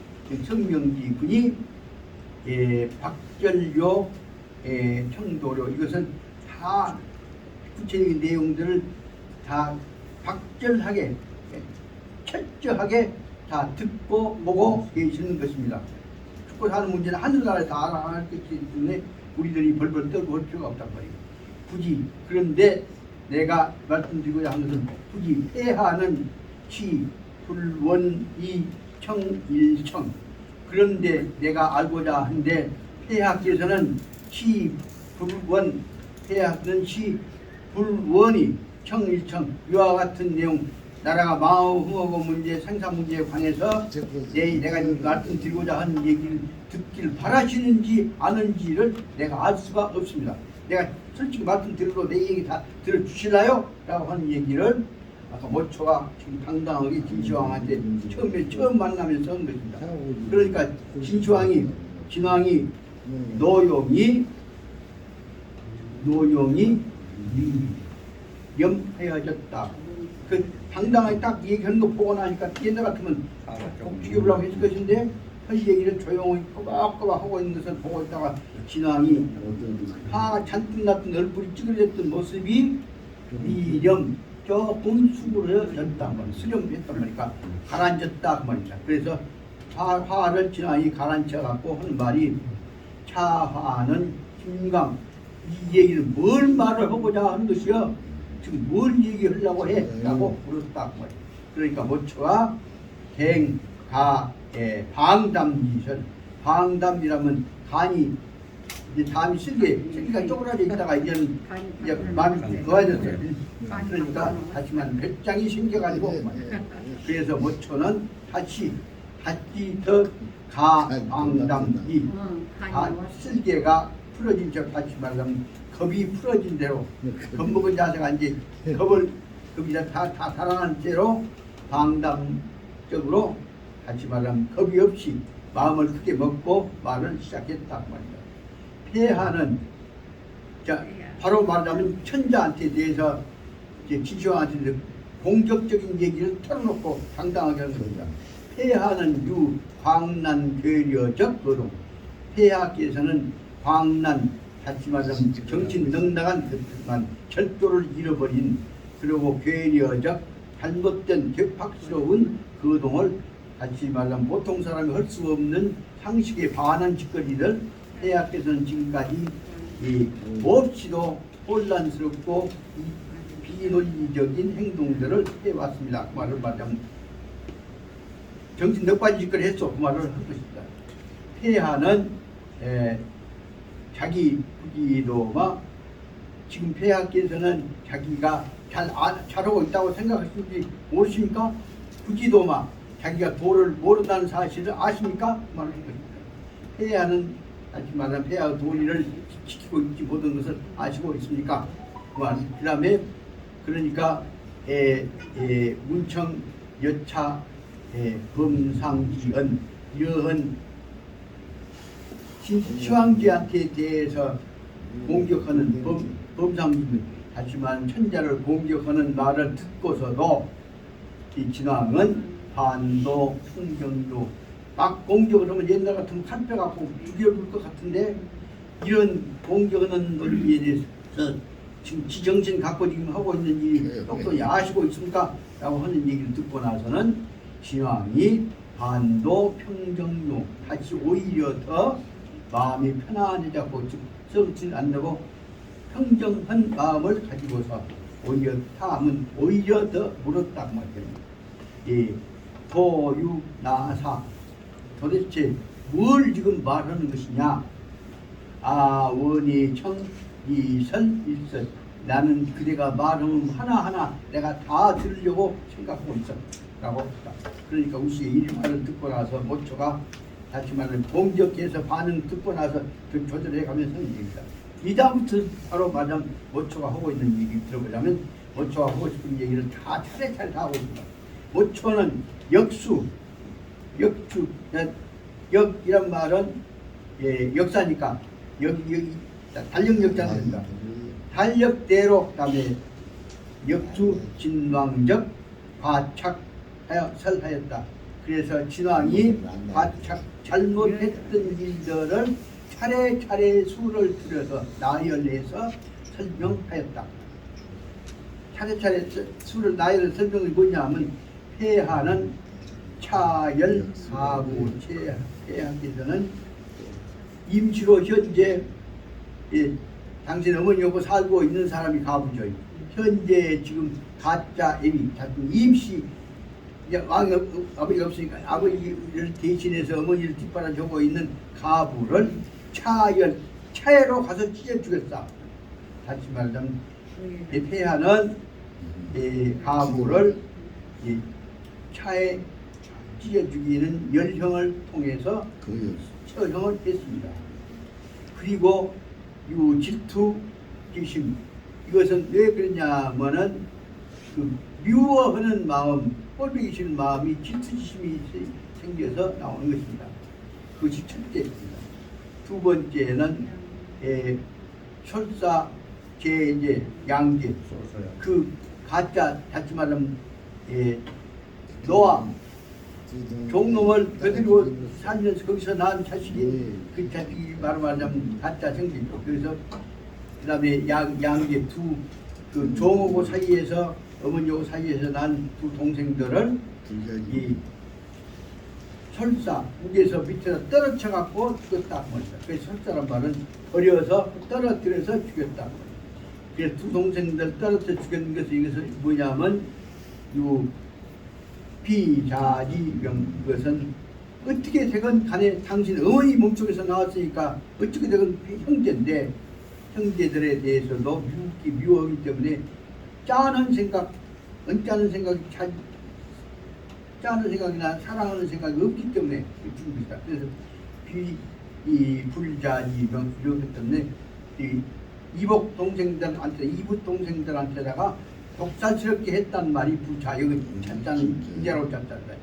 성명지 군이 박절요 청도료 이것은 다 구체적인 내용들을 다 박절하게 철저하게 다 듣고 보고 계시는 것입니다. 죽고 사는 문제는 하늘나라에 다 알아듣기 때문에 우리들이 벌벌 떨고 할 필요가 없단 말이에요. 굳이 그런데 내가 말씀드리고자 하는 것은 굳이 폐하는 시 불원이 청일청. 그런데 내가 알고자 한데 폐하께서는 시 불원 폐하는 시 불원이 청일청 이와 같은 내용 나라가 마음하고 문제 생산 문제에 관해서 내가 말씀드리고자 하는 얘기를 듣길 바라시는지 아는지를 내가 알 수가 없습니다. 내가 솔직히 말씀드려도 내 얘기 다 들어주실래요? 라고 하는 얘기를 아까 모초가 지금 당당하게 진시황한테 처음 만나면서 한 것입니다. 그러니까 진왕이 노용이 염하여졌다. 그 당당하게 딱 얘기하는 거 보고 나니까 옛날 같으면 꼭 죽여보려고 했을 것인데 그 얘기를 조용히 꼬박꼬박 하고 있는 것을 보고 있다가 진왕이 화가 잔뜩 났던 얼굴이 찌그러졌던 모습이 미렴 조금 수그러졌다. 수렴했단 말이니까 가라앉았다 그 말이다. 그래서 화를 진왕이 가라앉혀 갖고 하는 말이 차화는 김강. 이 얘기를 뭘 말을 하고자 하는 것이요. 지금 뭘 얘기하려고 해? 라고 물었다. 그러니까 모초가 갱가에 방담이션. 방담이라면 간이 이제 담이 슬기가 쪼그라져 있다가 이제는 이제 마음이 좋아졌어요. 그러니까 다시만 배짱이 생겨가지고 그래서 모초는 다시 더 가방담이 슬기가 풀어진 척 다시 말하면 겁이 풀어진 대로 겁먹은 자세가 이제 겁이 다 달아난 채로 방담적으로 다시 말하면 겁이 없이 마음을 크게 먹고 말을 시작했다 말입니다. 폐하는 자 바로 말하자면 천자한테 대해서 진시황한테 공격적인 얘기를 털어놓고 당당하게 하는 겁니다. 폐하는 유 광난 괴려적 거동. 폐하께서는 광난 다시 말하면 정신 넉넉한 듯만 절도를 잃어버린 그리고 괴려적 잘못된 격팍스러운 거동을 다시 말하면 보통 사람이 할 수 없는 상식에 반한 짓거리를 폐하께서는 지금까지 몹시도 혼란스럽고 비논리적인 행동들을 해왔습니다. 그 말을 말하면 정신 넉가지 짓거리 했어. 그 말을 할 것입니다. 폐하는 자기 부지도마 지금 폐하께서는 자기가 잘하고 있다고 생각하시는지 모르십니까? 부지도마 자기가 도를 모른다는 사실을 아십니까? 말을 한 것입니다. 폐하는 다시 말하면 폐하의 도리를 지키고 있지 못한 것을 아시고 있습니까? 그 다음에 그러니까 문청 여차 범상지언 이러한 시황제한테 대해서 공격하는 범상지은 하지만 천자를 공격하는 말을 듣고서도 이 진왕은 반도 풍경도 막 공격을 하면 옛날 같으면 칼 빼갖고 죽여줄 것 같은데 이런 공격하는 논리에 대해서 지금 지정신 갖고 지금 하고 있는 일이 똑똑히 아시고 있습니까? 라고 하는 얘기를 듣고 나서는 진왕이 반도 평정로 다시 오히려 더 마음이 편안해졌고 썩지 않고 평정한 마음을 가지고서 오히려 다음은 오히려 더 물었다 말이에요. 도유나사 도대체 뭘 지금 말하는 것이냐? 원이청 이선 일선 나는 그대가 말하면 하나하나 내가 다 들으려고 생각하고 있어 라고 했다. 그러니까 우시의 이 말을 듣고 나서 모초가 다시 말하면 공격해서 반응 듣고 나서 그 조절해 가면서 얘기입니다. 이다음부터 바로 말하면 모초가 하고 있는 얘기 들어보자면 모초가 하고 싶은 얘기를 다 차례차례 다 하고 있습니다. 모초는 역이란 말은 역사니까 여기 달력역자가 됩니다. 달력대로 그다음에 역주 진왕적 과착하여 설하였다. 그래서 진왕이 과착 잘못했던 일들을 차례차례 수를 들여서 나열해서 설명하였다. 차례차례 수를 나열해서 설명이 뭐냐면 폐하는 차열사고 폐하께서는 임시로 현재 당신 어머니하고 살고 있는 사람이 가부죠. 현재 지금 가짜 애비 임시 이제 왕이 아버지가 없으니까 아버지를 대신해서 어머니를 뒷바라지고 있는 가부를 차로 가서 찢어 죽였다. 다시 말하자면 이 폐하는 이 가부를 이 차에 찢어 죽이는 열형을 통해서 처형을 했습니다. 그리고 이 질투 기심, 이것은 왜 그러냐면은 그 미워하는 마음, 꼴보기 싫은 마음이 질투지심이 생겨서 나오는 것입니다. 그것이 첫째입니다. 두 번째는 설사, 제재, 양재, 그 가짜, 다시 말하면 노아, 종놈을 거들고 살면서 거기서 낳은 자식이 그 자식이 말하자면 가짜 생기죠. 그래서 그 다음에 양재 그 종하고 사이에서 어머니하고 사이에서 난 두 동생들을 이 설사 북에서 밑에서 떨어져 갖고 죽였다 말이다. 그래서 설사란 말은 버려서 떨어뜨려서 죽였다. 그래서 두 동생들 떨어져 죽였는 것은 이것은 뭐냐면 요 비자지병, 이것은 어떻게 되건 간에 당신 어머니 몸속에서 나왔으니까 어떻게 되건 형제인데 형제들에 대해서도 미워하기 때문에 짜는 생각, 언짢은 생각이 짜는 생각이나 사랑하는 생각이 없기 때문에 죽은 것이다. 그래서 불자지병 이런 것 때문에 이복 동생들한테, 이붓 동생들한테다가 독사스럽게 했단 말이 부자, 여기 찾자는 인자라고 찾자다.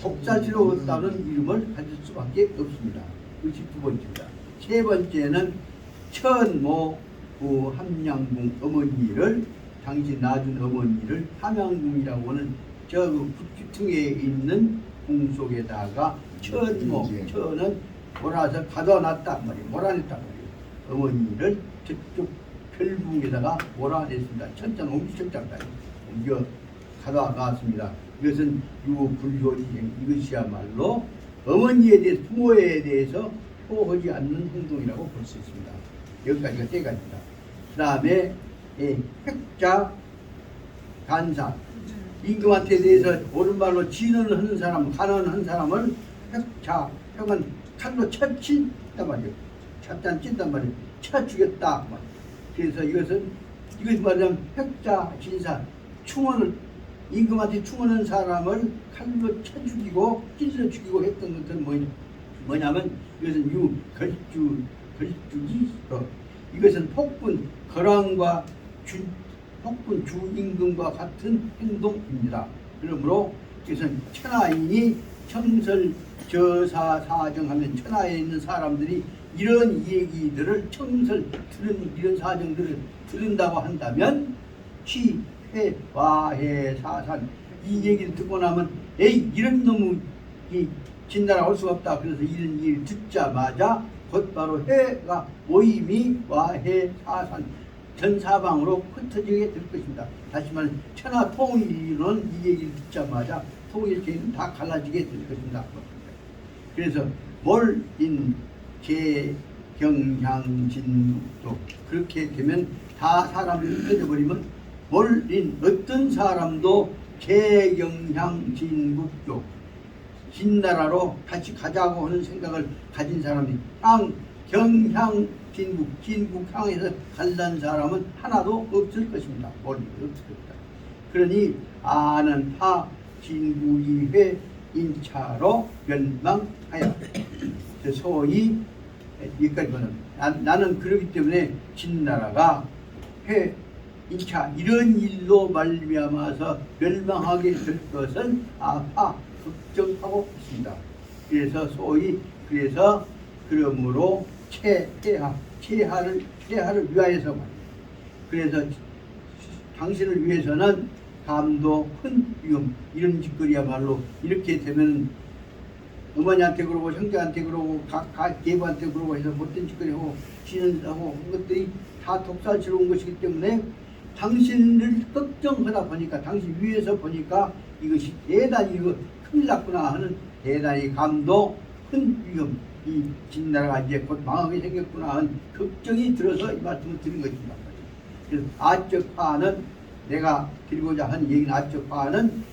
독사스러웠다는 이름을 가질 수밖에 없습니다. 그것이 두 번째입니다. 세 번째는 천모 함양궁 어머니를, 당신 낳아준 어머니를 함양궁이라고 하는 저 북기퉁에 있는 궁 속에다가 천모, 천은 몰아서 가둬놨단 말이에요. 몰아냈단 말이에요. 어머니를 저쪽 별궁에다가 몰아냈습니다. 천장 옮기천장까지 옮겨 가둬놨습니다. 이것은 유불효지행, 이것이야말로 어머니에 대해서, 부모에 대해서 호하지 않는 행동이라고 볼 수 있습니다. 여기까지가 세 가지입니다. 그 다음에 획자, 간사, 임금한테 대해서 옳은말로 진언을 하는 사람, 간언한 사람을 획자, 획은 칼로 쳤단 말이에요. 쳤단 찐단 말이에요. 쳐 죽였다. 그래서 이것이 말하자면 획자, 진사, 충언을, 임금한테 충언한 사람을 칼로 쳐 죽이고 찔러 죽이고 했던 것은 뭐냐면 이것은 걸주기, 이것은 폭군, 거랑과 폭군 주임금과 같은 행동입니다. 그러므로 이것은 천하인이 청설 저사 사정하면 천하에 있는 사람들이 이런 얘기들을 이런 사정들을 들은다고 한다면 취회 와해 사산, 이 얘기를 듣고 나면 에이 이런 놈이 진나라 올 수가 없다. 그래서 이런 얘기를 듣자마자 곧바로 해가 모임이 와해 사산 전 사방으로 흩어지게 될 것입니다. 다시 말해 천하 통일은 이 얘기를 듣자마자 통일계는 다 갈라지게 될 것입니다. 그래서 몰인 제경향진도 그렇게 되면 다 사람이 흩어져 버리면 몰인 어떤 사람도 제경향진국조 진나라로 같이 가자고 하는 생각을 가진 사람이 경향진국, 진국향에서 갈란 사람은 하나도 없을 것입니다. 없을 것이다. 그러니 아는 파 진국이회 인차로 멸망하여 소위 여기까지는 나는 그러기 때문에 진나라가 회 인차 이런 일로 말미암아서 멸망하게 될 것은 아파 걱정하고 있습니다. 그래서 소위 그러므로 체하를 위하여서 말이에요. 그래서 당신을 위해서는 감도 큰 위험, 이런 짓거리야말로 이렇게 되면 어머니한테 그러고 형제한테 그러고 계부한테 그러고 해서 못된 짓거리 하고 지는하고 한 것들이 다 독살스러운 것이기 때문에 당신을 걱정하다 보니까 당신 위에서 보니까 이것이 대단히 큰일 났구나 하는 대단히 감도 큰 위험, 이 진나라가 이제 곧 망하게 생겼구나 하는 걱정이 들어서 이 말씀을 드린 것입니다. 그래서 아적파는 내가 드리고자 하는 얘기는 아적파는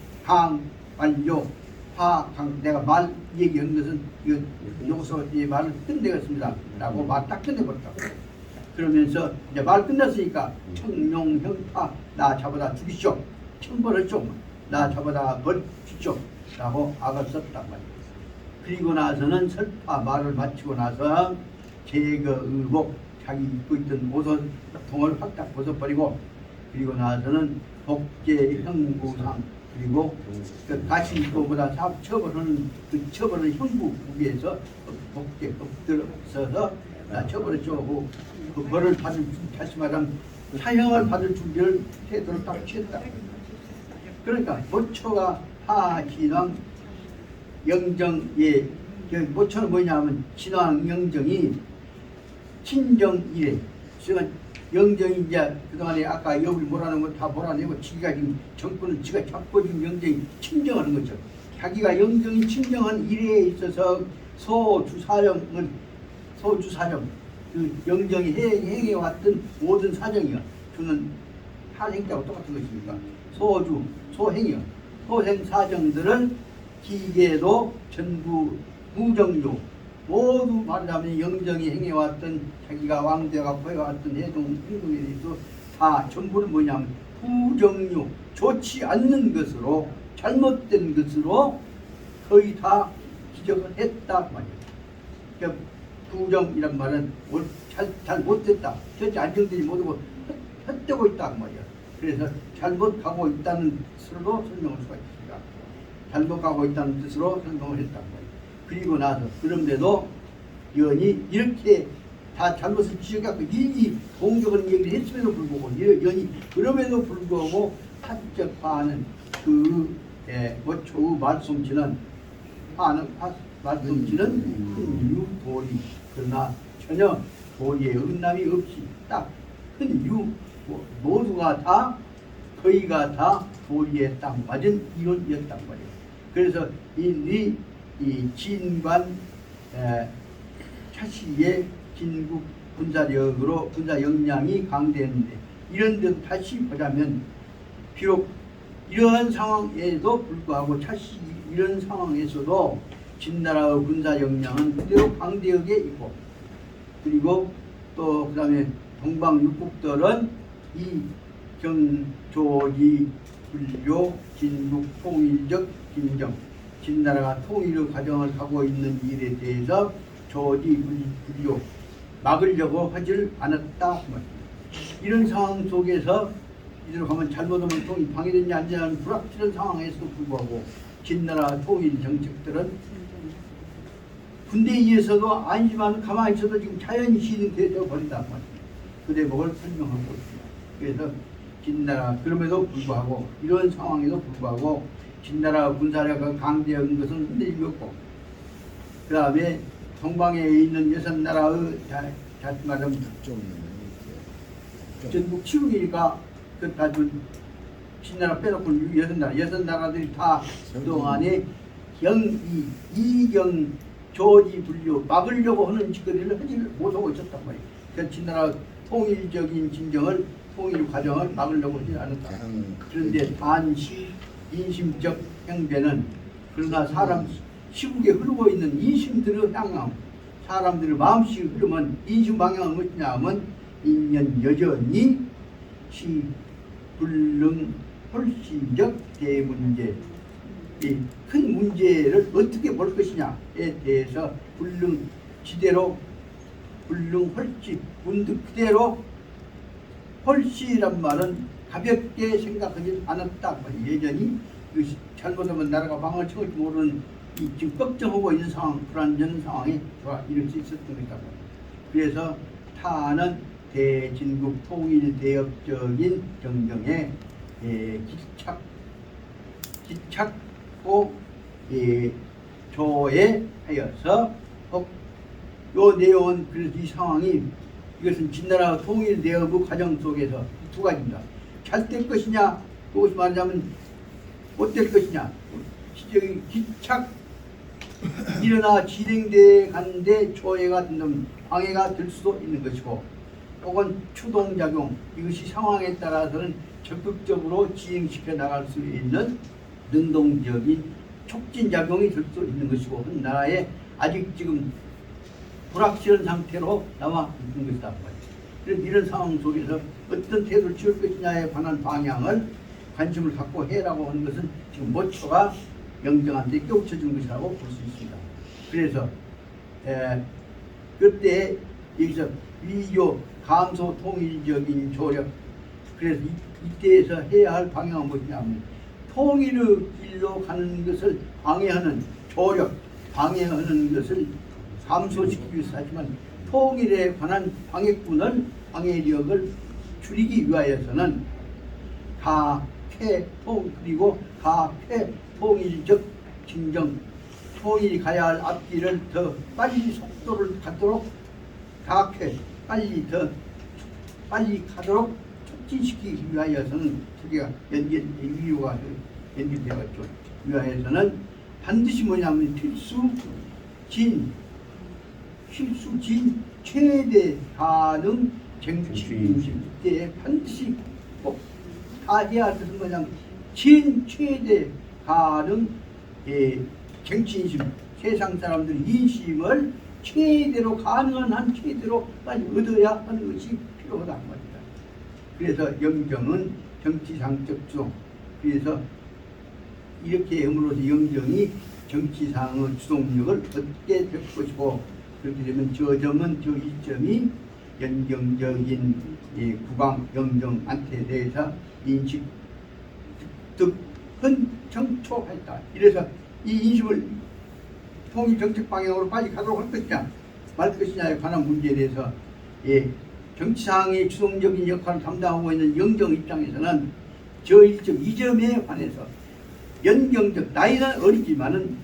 완료 파강 내가 말 얘기한 것은 이거 여기서 이 말을 끝내겠습니다 라고 말 딱 끝내버렸다고. 그러면서 이제 말 끝났으니까 청룡형파 나 잡아다 죽이시오, 청벌했죠, 나 잡아다 벌주시오 라고 악을 썼단 말이에요. 그리고 나서는 설파 말을 마치고 나서 제거의복 자기 입고 있던 옷을 통을 확딱 벗어버리고, 그리고 나서는 복제형부상, 그리고 그 다시 그보다 처벌하는 그 처벌을 형부 위에서 복제 엎드려서서 나 처벌했죠. 그 벌을 받을 다시 말하면 사형을 받을 준비를 태도를 딱 취했다. 그러니까 모초가 하진왕 영정의 모초는 뭐냐면 진왕 영정이 친정이래. 그러니까 영정이 이제 그동안에 아까 여기 뭐라는 거 다 몰아내고 지가 지금 정권을 지가 잡고 지금 영정이 친정하는 거죠. 자기가 영정이 친정한 일에 있어서 소주사령은 소주사령 그 영정이 행해왔던 모든 사정이요. 주는 할행자하고 똑같은 것입니까? 소주, 소행이요. 소행 사정들을 기계도 전부 무정료 모두 말하자면 영정이 행해왔던 자기가 왕대가 보여왔던 해동 행동에 대해서 다 전부는 뭐냐면 부정료 좋지 않는 것으로 잘못된 것으로 거의 다 지적을 했다 말이에요. 그러니까 부정이란 말은 잘못됐다, 절대 안정되지 못하고 헛되고 있다 말이야. 그래서 잘못하고 있다는 뜻으로도 설명할 수가 있습니다. 잘못하고 있다는 뜻으로 설명을 했단 말이야. 그리고 나서 그런데도 연이 이렇게 다 잘못을 지적하고 일이 공격을 얘기를 했음에도 불구하고 연이 그럼에도 불구하고 합적화하는 그 모초의 말솜씨는 큰유 도리, 그러나 전혀 도리의 음람이 없이 딱 큰유 모두가 다 거의가 다 도리에 딱 맞은 이론이었단 말이에요. 그래서 이 진관 차시의 진국 군사력으로 군사 역량이 강대했는데, 이런 데도 다시 보자면 비록 이러한 상황에도 불구하고 차시 이런 상황에서도 진나라의 군사 역량은 그대로 강대역에 있고, 그리고 또 그 다음에 동방 육국들은 이 경조지 불교 진국 통일적 진정, 진나라가 통일의 과정을 가고 있는 일에 대해서 조지 불교 막으려고 하질 않았다. 이런 상황 속에서 이대로 가면 잘못하면 통일 방해되지 않는 불확실한 상황에서도 불구하고 진나라 통일 정책들은 군대에 의해서도 아니지만 가만히 있어도 지금 자연시인 되어 버린단 말이에요. 그 대목을 설명하고 있습니다. 그래서 진나라 그럼에도 불구하고 이런 상황에도 불구하고 진나라 군사력을 강대한 것은 흔들림이 없고, 그 다음에 동방에 있는 여섯 나라의 다시 말하면 전국 7국이니까 그 다 진나라 빼놓고 여섯 나라들이 다 그동안에 경이, 이경, 조지, 불교 막으려고 하는 짓거리를 하지 못하고 있었단 말이에요. 그래서 진나라 통일적인 진정을 통일 과정을 막으려고 하지 않았다. 그런데 단시 인심적 행배는, 그러나 사람 시국에 흐르고 있는 인심들의 향함, 사람들의 마음씨 흐르면 인심 방향은 무엇이냐 하면 인연 여전히 시 불능 홀시적 대문제, 이 큰 문제를 어떻게 볼 것이냐에 대해서 불능 지대로 불능 홀시 문득 그대로 홀시란 말은 가볍게 생각하지 않았다. 예전이 잘못하면 나라가 망을 쳐올지 모르는 이 지금 걱정하고 있는 상황, 불안전 상황에 이럴 수 있었던 것이다. 그래서 타는 대진국 통일 대역적인 정정에 기착고 조회하여서 요 내용은 그래서 이 상황이 이것은 진나라 통일 내부 과정 속에서 두 가지입니다. 잘 될 것이냐, 그것이 말하자면 못 될 것이냐. 기착 일어나 진행돼 가는데 조회가 된다면 방해가 될 수도 있는 것이고, 혹은 추동작용, 이것이 상황에 따라서는 적극적으로 진행시켜 나갈 수 있는 능동적인 촉진 작용이 될 수 있는 것이고 한 나라에 아직 지금 불확실한 상태로 남아 있는 것이다. 그래서 이런 상황 속에서 어떤 태도를 취할 것이냐에 관한 방향을 관심을 갖고 해라고 하는 것은 지금 모초가 영정한테 깨우쳐준 것이라고 볼 수 있습니다. 그래서 그때 여기서 위교 감소 통일적인 조력, 그래서 이때에서 해야 할 방향은 무엇이냐면 통일의 길로 가는 것을 방해하는 조력, 방해하는 것을 감소시키기 위해서 하지만 통일에 관한 방해꾼을 방해력을 줄이기 위하여서는 그리고 통일적 진정, 통일이 가야 할 앞길을 더 빨리 속도를 갖도록 빨리 가도록 촉진시키기 위하여서는 두 개가 이유가 연결되었죠. 위하여서는 반드시 뭐냐면 필수진 최대 가능 정치 중심 때에 반드시 꼭 다 해야 할 것은 뭐냐면 최대 가능 정치 인심, 세상 사람들 인심을 최대로 가능한 한 최대로 빨리 얻어야 하는 것이 필요하다 말입니다. 그래서 영정은 정치상적 주동, 그래서 이렇게 함으로써 영정이 정치상의 주동력을 얻게 될 것이고, 그렇게 되면 저 이점이 연경적인 국왕 영정한테 대해서 인식 득은 정초했다. 이래서 이 인식을 통일 정책 방향으로 빨리 가도록 할 것이냐 말 것이냐에 관한 문제에 대해서 정치상의 주동적인 역할을 담당하고 있는 영정 입장에서는 저 이점에 관해서 연경적, 나이는 어리지만은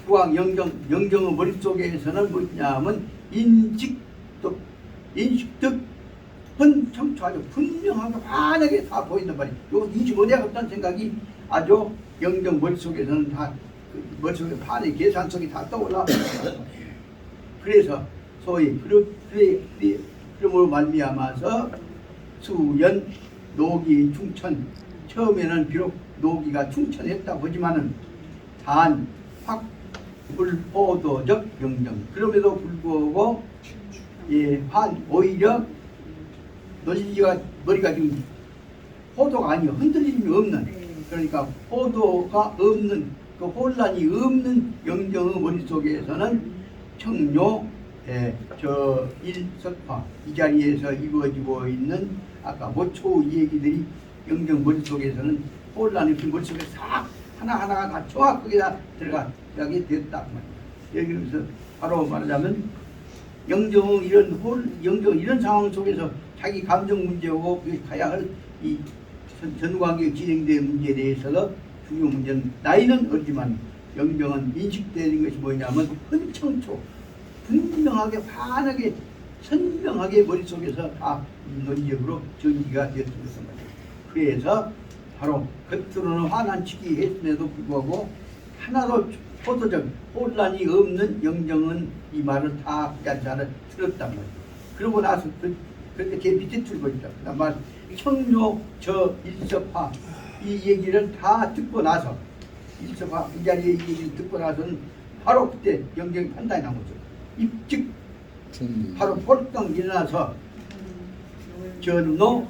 국왕 영정의 머릿속에서는 뭐냐면 인식득은 청초하죠. 분명하게 환하게 다 보인단 말이에요. 요 인식 어디가 없다는 생각이 아주 영정 머릿속에서는 다 머릿속에 판의 계산성이 다 떠올라. 그래서 소위 그러므로 말미암아서 수연 노기 충천, 처음에는 비록 노기가 충천했다고 하지만은 단 불포도적 영정, 그럼에도 불구하고 오히려 노지가 머리가 지금 호도가 아니요, 흔들림이 없는, 그러니까 호도가 없는, 그 혼란이 없는 영정의 머릿속에서는 청료 저 일석화 이 자리에서 이루어지고 있는 아까 모초 얘기들이 영정 머릿속에서는 혼란이 없이 머릿속에 싹 하나하나가 다 정확하게 다 들어가게 됐다. 여기서 바로 말하자면 영정 이런 상황 속에서 자기 감정 문제고 가야 할 이 전관계 진행된 문제에 대해서도 중요 문제는 나이는 어지만 영정은 인식되는 것이 뭐냐면 흔청초 분명하게 환하게 선명하게 머릿속에서 다 논리적으로 전기가 되었습니다. 그래서 바로 겉으로는 환한 척이 했음에도 불구하고 하나도 포도적 혼란이 없는 영정은 이 말을 다 잘 들었단 말이에요. 그러고 나서 그렇게 밑에 줄 것이다. 그 말 청료 저 일섭화 이 얘기를 다 듣고 나서 일섭화 이 자리에 이 얘기를 듣고 나서는 바로 그때 영정이 판단이 난 거죠. 입즉 바로 폴떡 일어나서 전노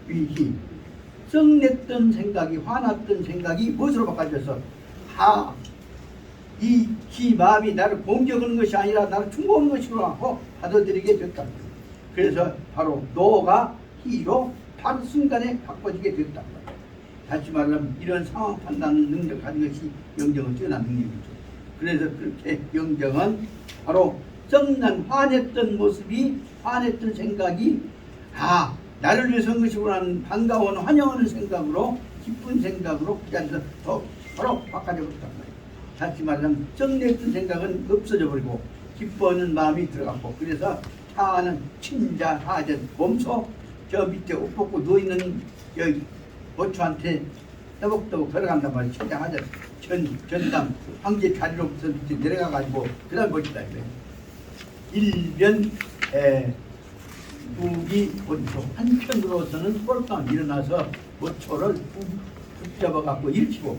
위희 썩냈던 생각이 화났던 생각이 무엇으로 바꿔져서 이 마음이 나를 공격하는 것이 아니라 나를 충고하는 것이구나 하고 받아들이게 됐다. 그래서 바로 노가 희로 바로 순간에 바꿔지게 됐다. 다시 말하면 이런 상황 판단 능력 가진 것이 영정의 뛰어난 능력이죠. 그래서 그렇게 영정은 바로 썩난 화냈던 모습이 화냈던 생각이 나를 위해서 한 것이구나 하는 반가워하는 환영하는 생각으로 기쁜 생각으로 그 자리에서 바로 바꿔져 버렸단 말이에요. 다시 말하면 썩냈던 생각은 없어져 버리고 기뻐하는 마음이 들어갔고, 그래서 하는 친자 하전 몸소 저 밑에 옷 벗고 누워있는 여기 보초한테 떠벅떠벅 걸어간단 말이에요. 친자 하전 전담 황제 자리로부터 밑에 내려가가지고 그 다음 멋지다 이거예요. 일변 북이 본초 한편으로서는 꼴빵 일어나서 모초를 붙잡아갖고 일으키고,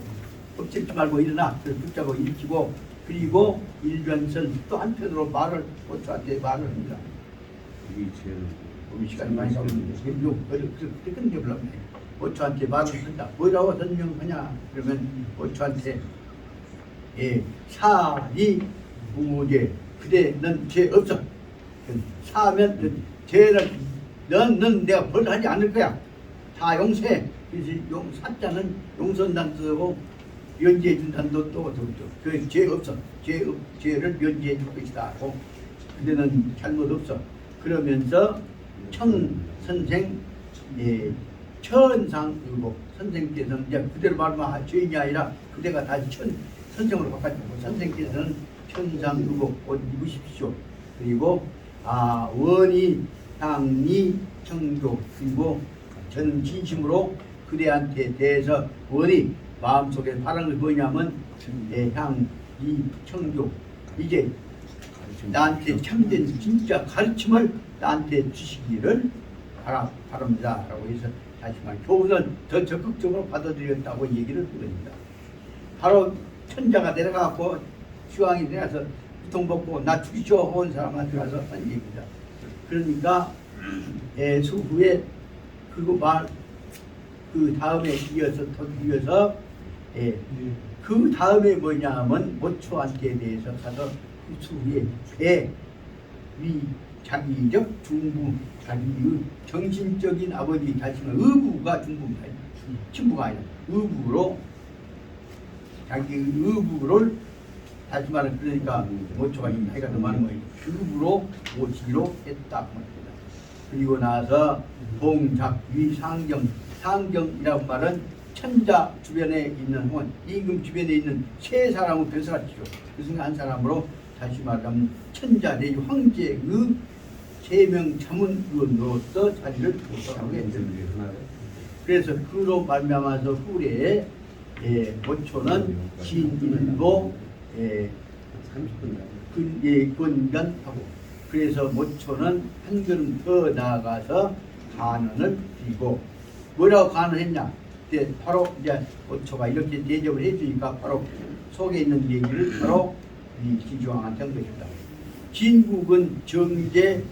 엎질지 말고 일어나. 그래서 붙잡고 일으키고 그리고 일변선 또 한편으로 말을 고추한테 말을 합니다. 이게 제일 우리 시간이 많이 가는데 그렇게 끝내버렸네. 고추한테 말을 한다. 뭐라고 설명하냐? 그러면 고추한테 사리 무죄 그대는 죄 없어. 사면 죄를 너는 내가 벌하지 않을 거야. 다 용서해. 그래서 사자는 용서한다는 뜻하고 면제해 준다는 뜻도 그 죄 없어. 죄를 면제해 줄 것이다 하고 그대는 잘못 없어. 그러면서 청 선생 천상의복 선생께서는 이제 그대로 말하면 죄인이 아니라 그대가 다시 선생으로 바꿔주고 선생께서는 천상의복 옷 입으십시오. 그리고 원이 향리 청조 그리고 저는 진심으로 그대한테 대해서 원이 마음속에 바라는 게 뭐냐면 향리 청조 이제 나한테 참된 진짜 가르침을 나한테 주시기를 바랍니다 라고 해서 다시 말해 교훈을 더 적극적으로 받아들였다고 얘기를 드립니다. 바로 천자가 내려가고 시왕이 내려가서 부통 벗고 나 죽이죠 온 사람한테 가서 한 얘기입니다. 그러니까 수후에 그리고 그 다음에 이어서 그 다음에 뭐냐면 모초한테 대해서 가서 그 수후에 위 자기적 중부 자기의 정신적인 아버지 자신의 의부가 중부입니다. 친부가 아니라 의부로 자기의 의부를 다시 말하면 그러니까 모초가 나이가 더 많은 거예요. 의부로 모시기로 했다 말입니다. 그리고 나서 봉작위 상경이라는 말은 천자 주변에 있는 혹은 임금 주변에 있는 세 사람을 변설하시죠. 그 중에 한 사람으로 다시 말하면 천자 내지 황제의 세 명 자문으로서 자리를 보도록 했습니다. 그래서 그로 말미암아서 후래에 모초는 진일보 근간하고 그래서 모초는 한 걸음 더 나아가서 간언을 드리고 뭐라고 간언했냐? 바로 이제 모초가 이렇게 대접을 해주니까 바로 속에 있는 얘기를 바로 이 기주왕한테 한 것입니다. 진국은 정제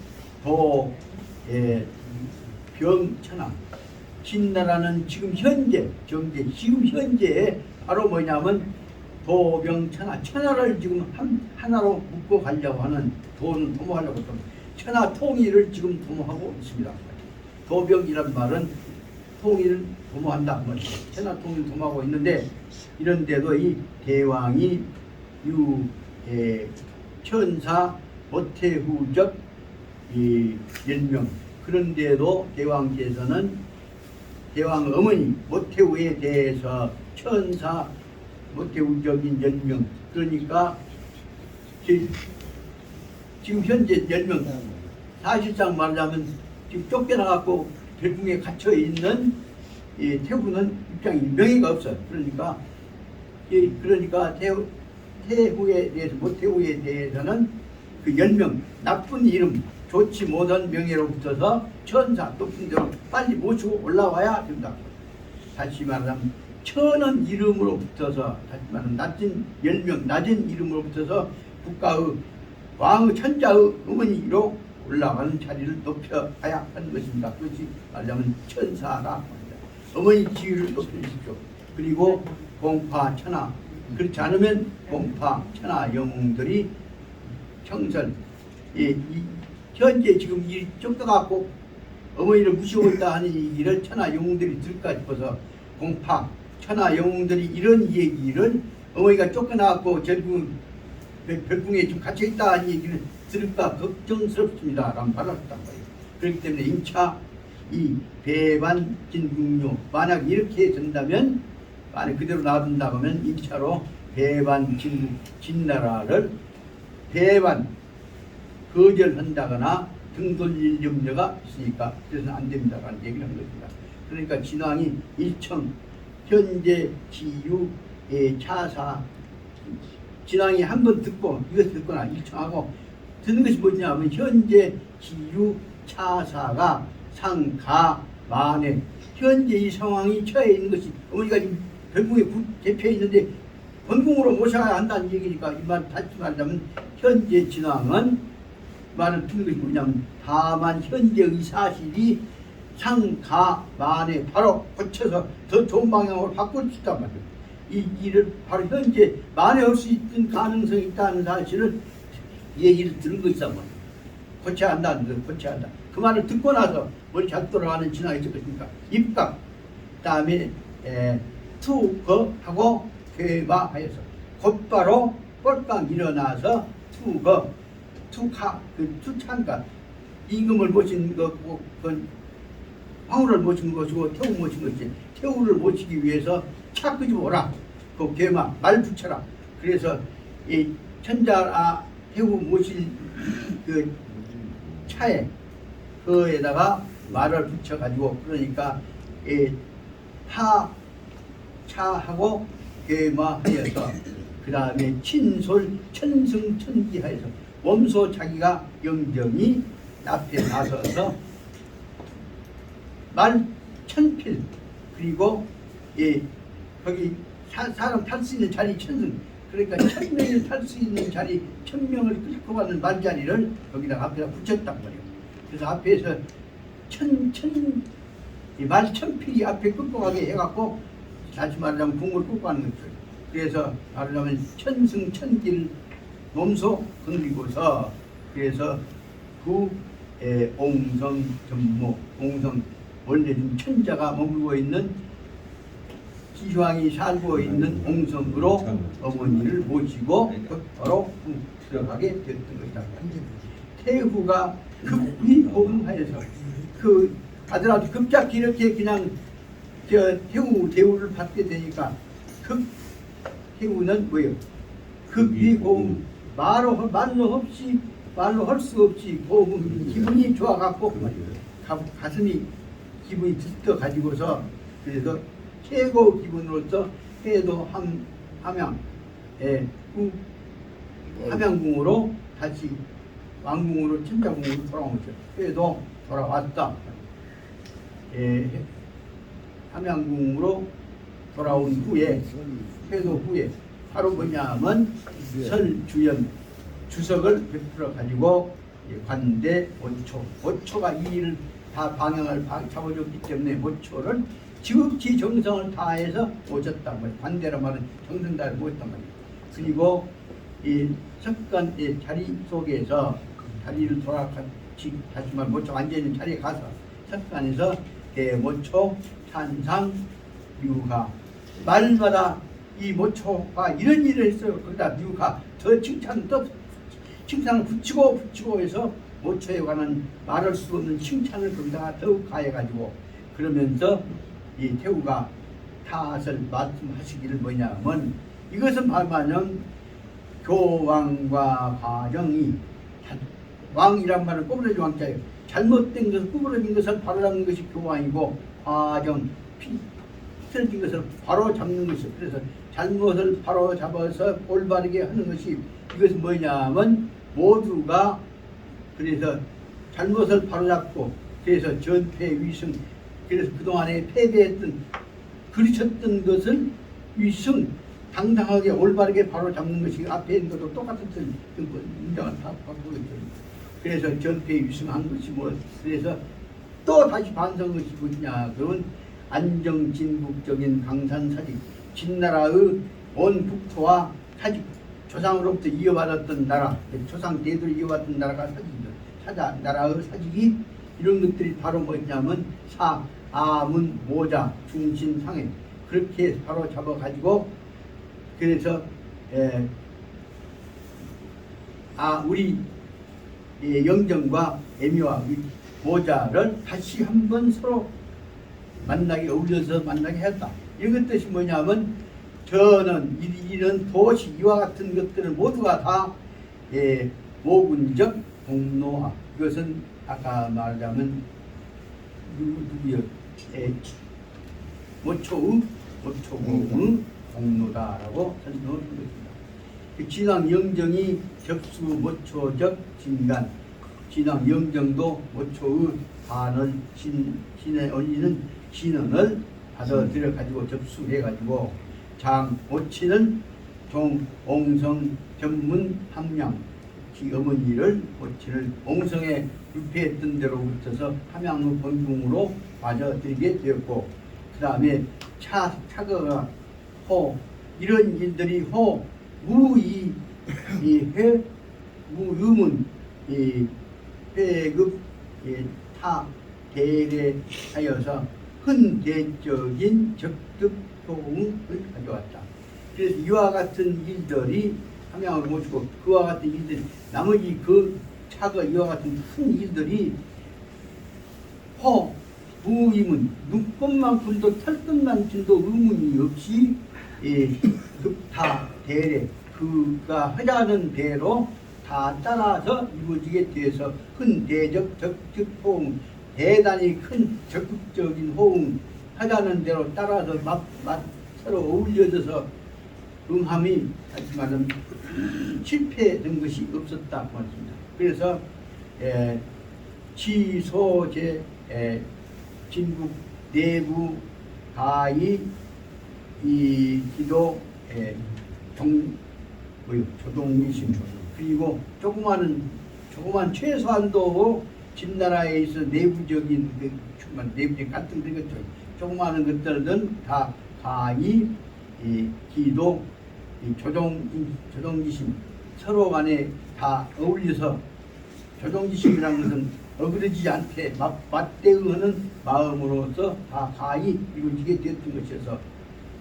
병천하 진나라는 지금 현재 정제 지금 현재에 바로 뭐냐면 도병천하 천하를 지금 하나로 묶어 가려고 하는 도모하려고 했던 천하 통일을 지금 도모하고 있습니다. 도병이란 말은 통일을 도모한다. 천하 통일을 도모하고 있는데 이런데도 이 대왕이 천사 모태후적 연명 그런데도 대왕께서는 대왕 어머니 모태후에 대해서 천사 모태후적인 연명 그러니까 지금 현재 연명 사실상 말하자면 지금 쫓겨나갖고 별궁에 갇혀 있는 태후는 입장이 명예가 없어. 그러니까 태후에 대해서 모태후에 대해서는 그 연명 나쁜 이름 좋지 못한 명예로부터서 천사 높은 데로 빨리 모시고 올라와야 된다. 다시 말하면 천은 이름으로부터서 다시 말하면 낮은 연명 낮은 이름으로부터서 국가의 왕의 천자의 어머니로 올라가는 자리를 높여야 하는 것입니다. 그것이 말하자면 천사라 합니다. 어머니 지위를 높여주십시오. 그리고 공파 천하 그렇지 않으면 공파 천하 영웅들이 청설 현재 지금 이 쫓겨갖고 어머니를 무시하고 있다 하는 얘기를 천하 영웅들이 들을까 싶어서 공파 천하 영웅들이 이런 얘기를 어머니가 쫓겨나갖고 별궁에 지금 갇혀있다 하는 얘기를 들을까 걱정스럽습니다 라는 말을 했단 말이에요. 그렇기 때문에 임차 이 배반 진국료 만약 이렇게 된다면 만약 그대로 놔둔다고 하면 임차로 배반 진나라를 배반 거절한다거나 등 돌릴 염려가 있으니까 그래서 안 된다라는 얘기를 한 것입니다. 그러니까 진왕이 일청 현재 지유의 차사 진왕이 한 번 듣고 이것을 듣거나 일청하고 듣는 것이 뭐냐면 현재 지유 차사가 상가 만에 현재 이 상황이 처해 있는 것이 어머니가 별궁에 대표 있는데 본궁으로 모셔야 한다는 얘기니까 이 말 다시 말하자면 현재 진왕은 말을 듣는 것이 뭐냐면 다만 현재의 사실이 상가만에 바로 고쳐서 더 좋은 방향으로 바꿀 수 있단 말이에요. 이 일을 바로 현재 만회할 수 있는 가능성이 있다는 사실을 얘기를 들은 것이단 말이에요. 고쳐야 한다는 거, 고쳐야 한다. 그 말을 듣고 나서 머리 잘 돌아가는 진화가 있을 것입니까? 입각, 그 다음에 투거하고 괴마하여서 곧바로 꼴깍 일어나서 투찬가 임금을 모신 거고 황후를 모신 것이고 태우 모신 것이지. 태우를 모시기 위해서 차 끄집어라. 그 괴마 말 붙여라. 그래서 이 천자 태우 모실 그 차에 그에다가 말을 붙여가지고 그러니까 차하고 괴마하여서 그 다음에 친솔 천승천기하여서 몸소 자기가 영정이 앞에 나서서 말 천필 그리고 거기 사람 탈 수 있는 자리 천승 그러니까 1000명이 탈 수 있는 자리 1000명을 끌고 가는 말자리를 거기다가 앞에다 붙였단 말이에요. 그래서 앞에서 말 천필이 앞에 끌고 가게 해갖고 다시 말하자면 궁을 끌고 가는 거죠. 그래서 말하자면 천승천기를 몸소 건드리고서 그래서 그 옹성 전모 옹성 원래 좀 천자가 머물고 있는 기왕이 살고 있는 옹성으로 어머니를 모시고 바로 들어가게 됐던 것이다. 태후가 급히 고금하여서 그 아들한테 급작히 이렇게 그냥 태후 대우를 받게 되니까 태후는 뭐예요? 급히 고금 말로 할 수 없이 고금 기분이 좋아갖고 가슴이 기분이 들떠 가지고서 그래서 최고 기분으로서 해도 함양궁으로 다시 왕궁으로 천자궁으로 돌아온 거죠. 해도 돌아왔다. 함양궁으로 돌아온 후에 회도 후에 바로 뭐냐면 설주연 주석을 베풀어 가지고 관대 오초가 이 일을 다 방향을 잡아줬기 때문에 오초를 지극히 정성을 다해서 모셨단 말이에요. 관대란 말은 정성 다해서 모셨단 말이에요. 그리고 이 석간 자리 속에서 자리를 돌아가지 다시 말 모초 앉아있는 자리에 가서 석간에서 대모초 찬상 유가 말마다 이 모초가 이런 일을 했어요. 그러다 유가 더 칭찬을 붙이고 해서 모초에 관한 말할 수 없는 칭찬을 거기다가 더욱 가해가지고 그러면서 이 태후가 탓을 말씀하시기를 뭐냐면 이것은 말하면 교왕과 과정이 왕이란 말은 꼬부러진 왕자예요. 잘못된 것을 구부러진 것을 바로잡는 것이 교왕이고 과정 틀어진 것을 바로 잡는 것이 그래서 잘못을 바로 잡아서 올바르게 하는 것이 이것은 뭐냐면 모두가 그래서 잘못을 바로 잡고 그래서 전패 위승 그래서 그동안에 패배했던 그르쳤던 것을 위승 당당하게 올바르게 바로 잡는 것이 앞에 있는 것도 똑같은 문장을 다 바꾸고 있죠. 그래서 전패 위승한 것이 뭐 그래서 또 다시 반성한 것이 뭐냐 그러면 안정진국적인 강산사직 진나라의 온 국토와 사직 조상으로부터 이어받았던 나라 조상 대대로 이어받았던 나라가 사직이죠. 나라의 사직이 이런 것들이 바로 뭐냐면 아문 모자 중신 상해 그렇게 바로 잡아가지고 그래서 우리 영정과 애미와 모자를 다시 한번 서로 만나게 어울려서 만나게 했다. 이런 뜻이 뭐냐면 저는 이런 도시 이와 같은 것들을 모두가 다 모군적 공로화 이것은 아까 말하자면 누구요? 모초의 공로다라고 설명을 한 것입니다. 진왕 영정이 적수 모초적 진간 진왕 영정도 모초의 반을 신에 올리는 신원을 받아들여 가지고 접수해 가지고 장 모치는 종옹성 전문 함양 기 어머니를 모치를 옹성에 유폐했던 데로부터서 함양의 본궁으로 맞아들이게 되었고 그 다음에 차거가 호 이런 일들이 호 무의 이회 무음은 이 회급 타 대례하여서 흔대적인 적극 효응을 가져왔다. 그래서 이와 같은 일들이 함양을 모시고 그와 같은 일들이 나머지 그 차가 이와 같은 큰 일들이 무임은 눈꽃만큼도 털끝만큼도 의문이 없이 급타 대례 그가 하자는 대로 다 따라서 이루어지게 돼서 큰 대적 적극 호응 대단히 큰 적극적인 호응 하자는 대로 따라서 서로 어울려져서 응함이 하지만은 실패된 것이 없었다 말입니다. 그래서 지소제 진국 내부 가히 이 기도 조동미심 그리고 조그만 최소한도 진나라에 있어 내부적인 내부적인 갈등들 것들 조그마한 것들은 다 가히 이 기도 이 조동지심 서로 간에 다 어울려서 조동지심이라는 것은 어그러지지 않게 맞대응하는 마음으로서 다 가히 이루어지게 되었던 것이어서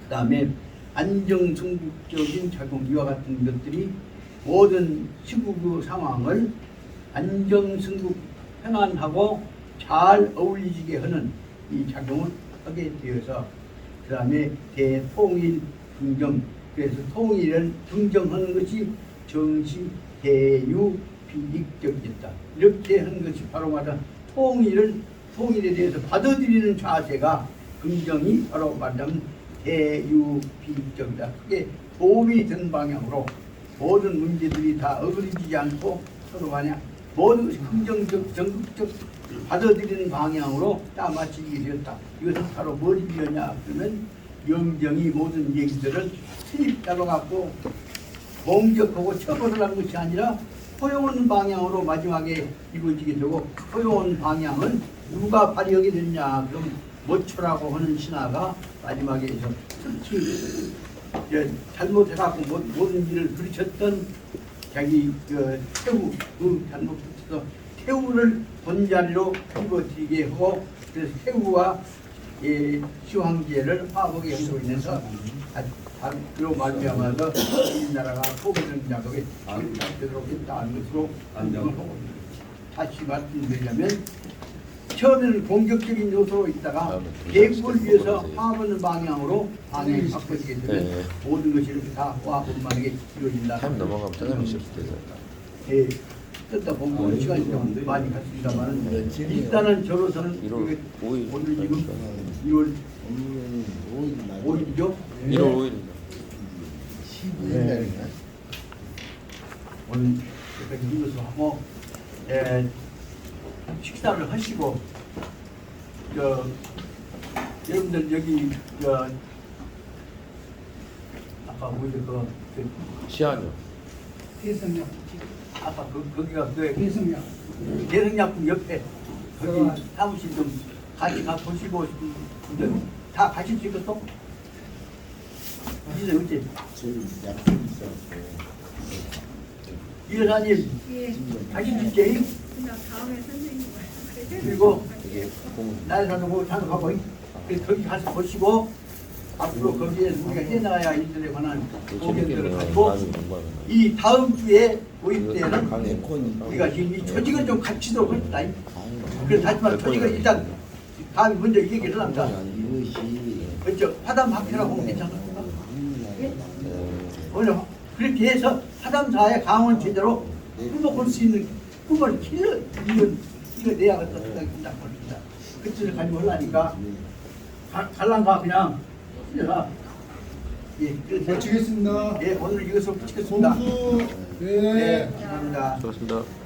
그 다음에 안정승국적인 작용 이와 같은 것들이 모든 시국의 상황을 안정승국 편안하고 잘 어울리지게 하는 이 작용을 하게 되어서 그 다음에 대통일 긍정 그래서 통일을 긍정하는 것이 정시 대유 비익적이었다. 이렇게 하는 것이 바로 말하는 통일에 대해서 받아들이는 자세가 긍정이 바로 말하면 대유 비익적이다. 그게 도움이 되는 방향으로 모든 문제들이 다 어그러지지 않고 서로 간에 모든 것이 긍정적 적극적 받아들이는 방향으로 다 맞추게 되었다. 이것은 바로 뭘 비하냐 그러면 영정이 모든 얘기들을 틀립 잡아갖고 공격하고 처벌을 하는 것이 아니라 허용하는 방향으로 마지막에 이루어지게 되고 허용하는 방향은 누가 발휘하게 됐냐 그럼 모초라고 하는 신하가 마지막에 특히 잘못해갖고 모든 일을 그르쳤던 자기 태우 그 잘못해서 태우를 본자리로 입어드리게 하고 그래서 태우와 시황제를 화목에 하고 있는서 그로 말미암아서 이 나라가 포기된 작업에 되도록 했다는 것으로 하고 다시 말씀드리자면 처음에는 공격적인 요소로 있다가 대국을 위해서 화합하는 방향으로 방향이 바꿔지게 되면 모든 것이 이렇게 다 화합만하게 이루어진다. 타임 넘어가면 짜장면 씹을 때죠. 듣다 보면 시간이 좀 많이 갔습니다만 일단은 저로서는 1월 5일 오늘 지금 2월 5일이죠? 1월 5일입니다. 15일날인가? 오늘 여기까지 이것을 하고 식사를 하시고 여러분들 여기 아까 뭐죠 시안이요. 아까 거기가 대성약품 옆에 거기 사무실 좀 같이 가 보시고 싶은데 다 가실 수 있겠어? 이제 어째? 저희 약품 있어갖고 이 여사님 예. 가실 수 있지? 그냥 다음에 선생님 그리고 이게 공은 나를 가고 자도 가고 그래서 거기 가서 보시고 앞으로 거기에 우리가 해나가야 일들에 관한 고견들을 가지고 이 다음 주에 모임 때는 우리가 지금 이 조직을 좀 갖추도록 했다. 그래서 하지만 조직을 일단 다음에 먼저 얘기를 합니다. 먼저 화담 학회라고 하면 괜찮습니까? 오늘 그렇게 해서 화담사의 강원 제대로 꿈을 수 있는 꿈을 이거 내야겠다 생각입니다. 그 뜻을 가지고 하려니까 갈랑가 그냥 자, 예, 마치겠습니다. 예, 오늘 이것을 붙이겠습니다. 공수. 네, 감사합니다. 수고하셨습니다.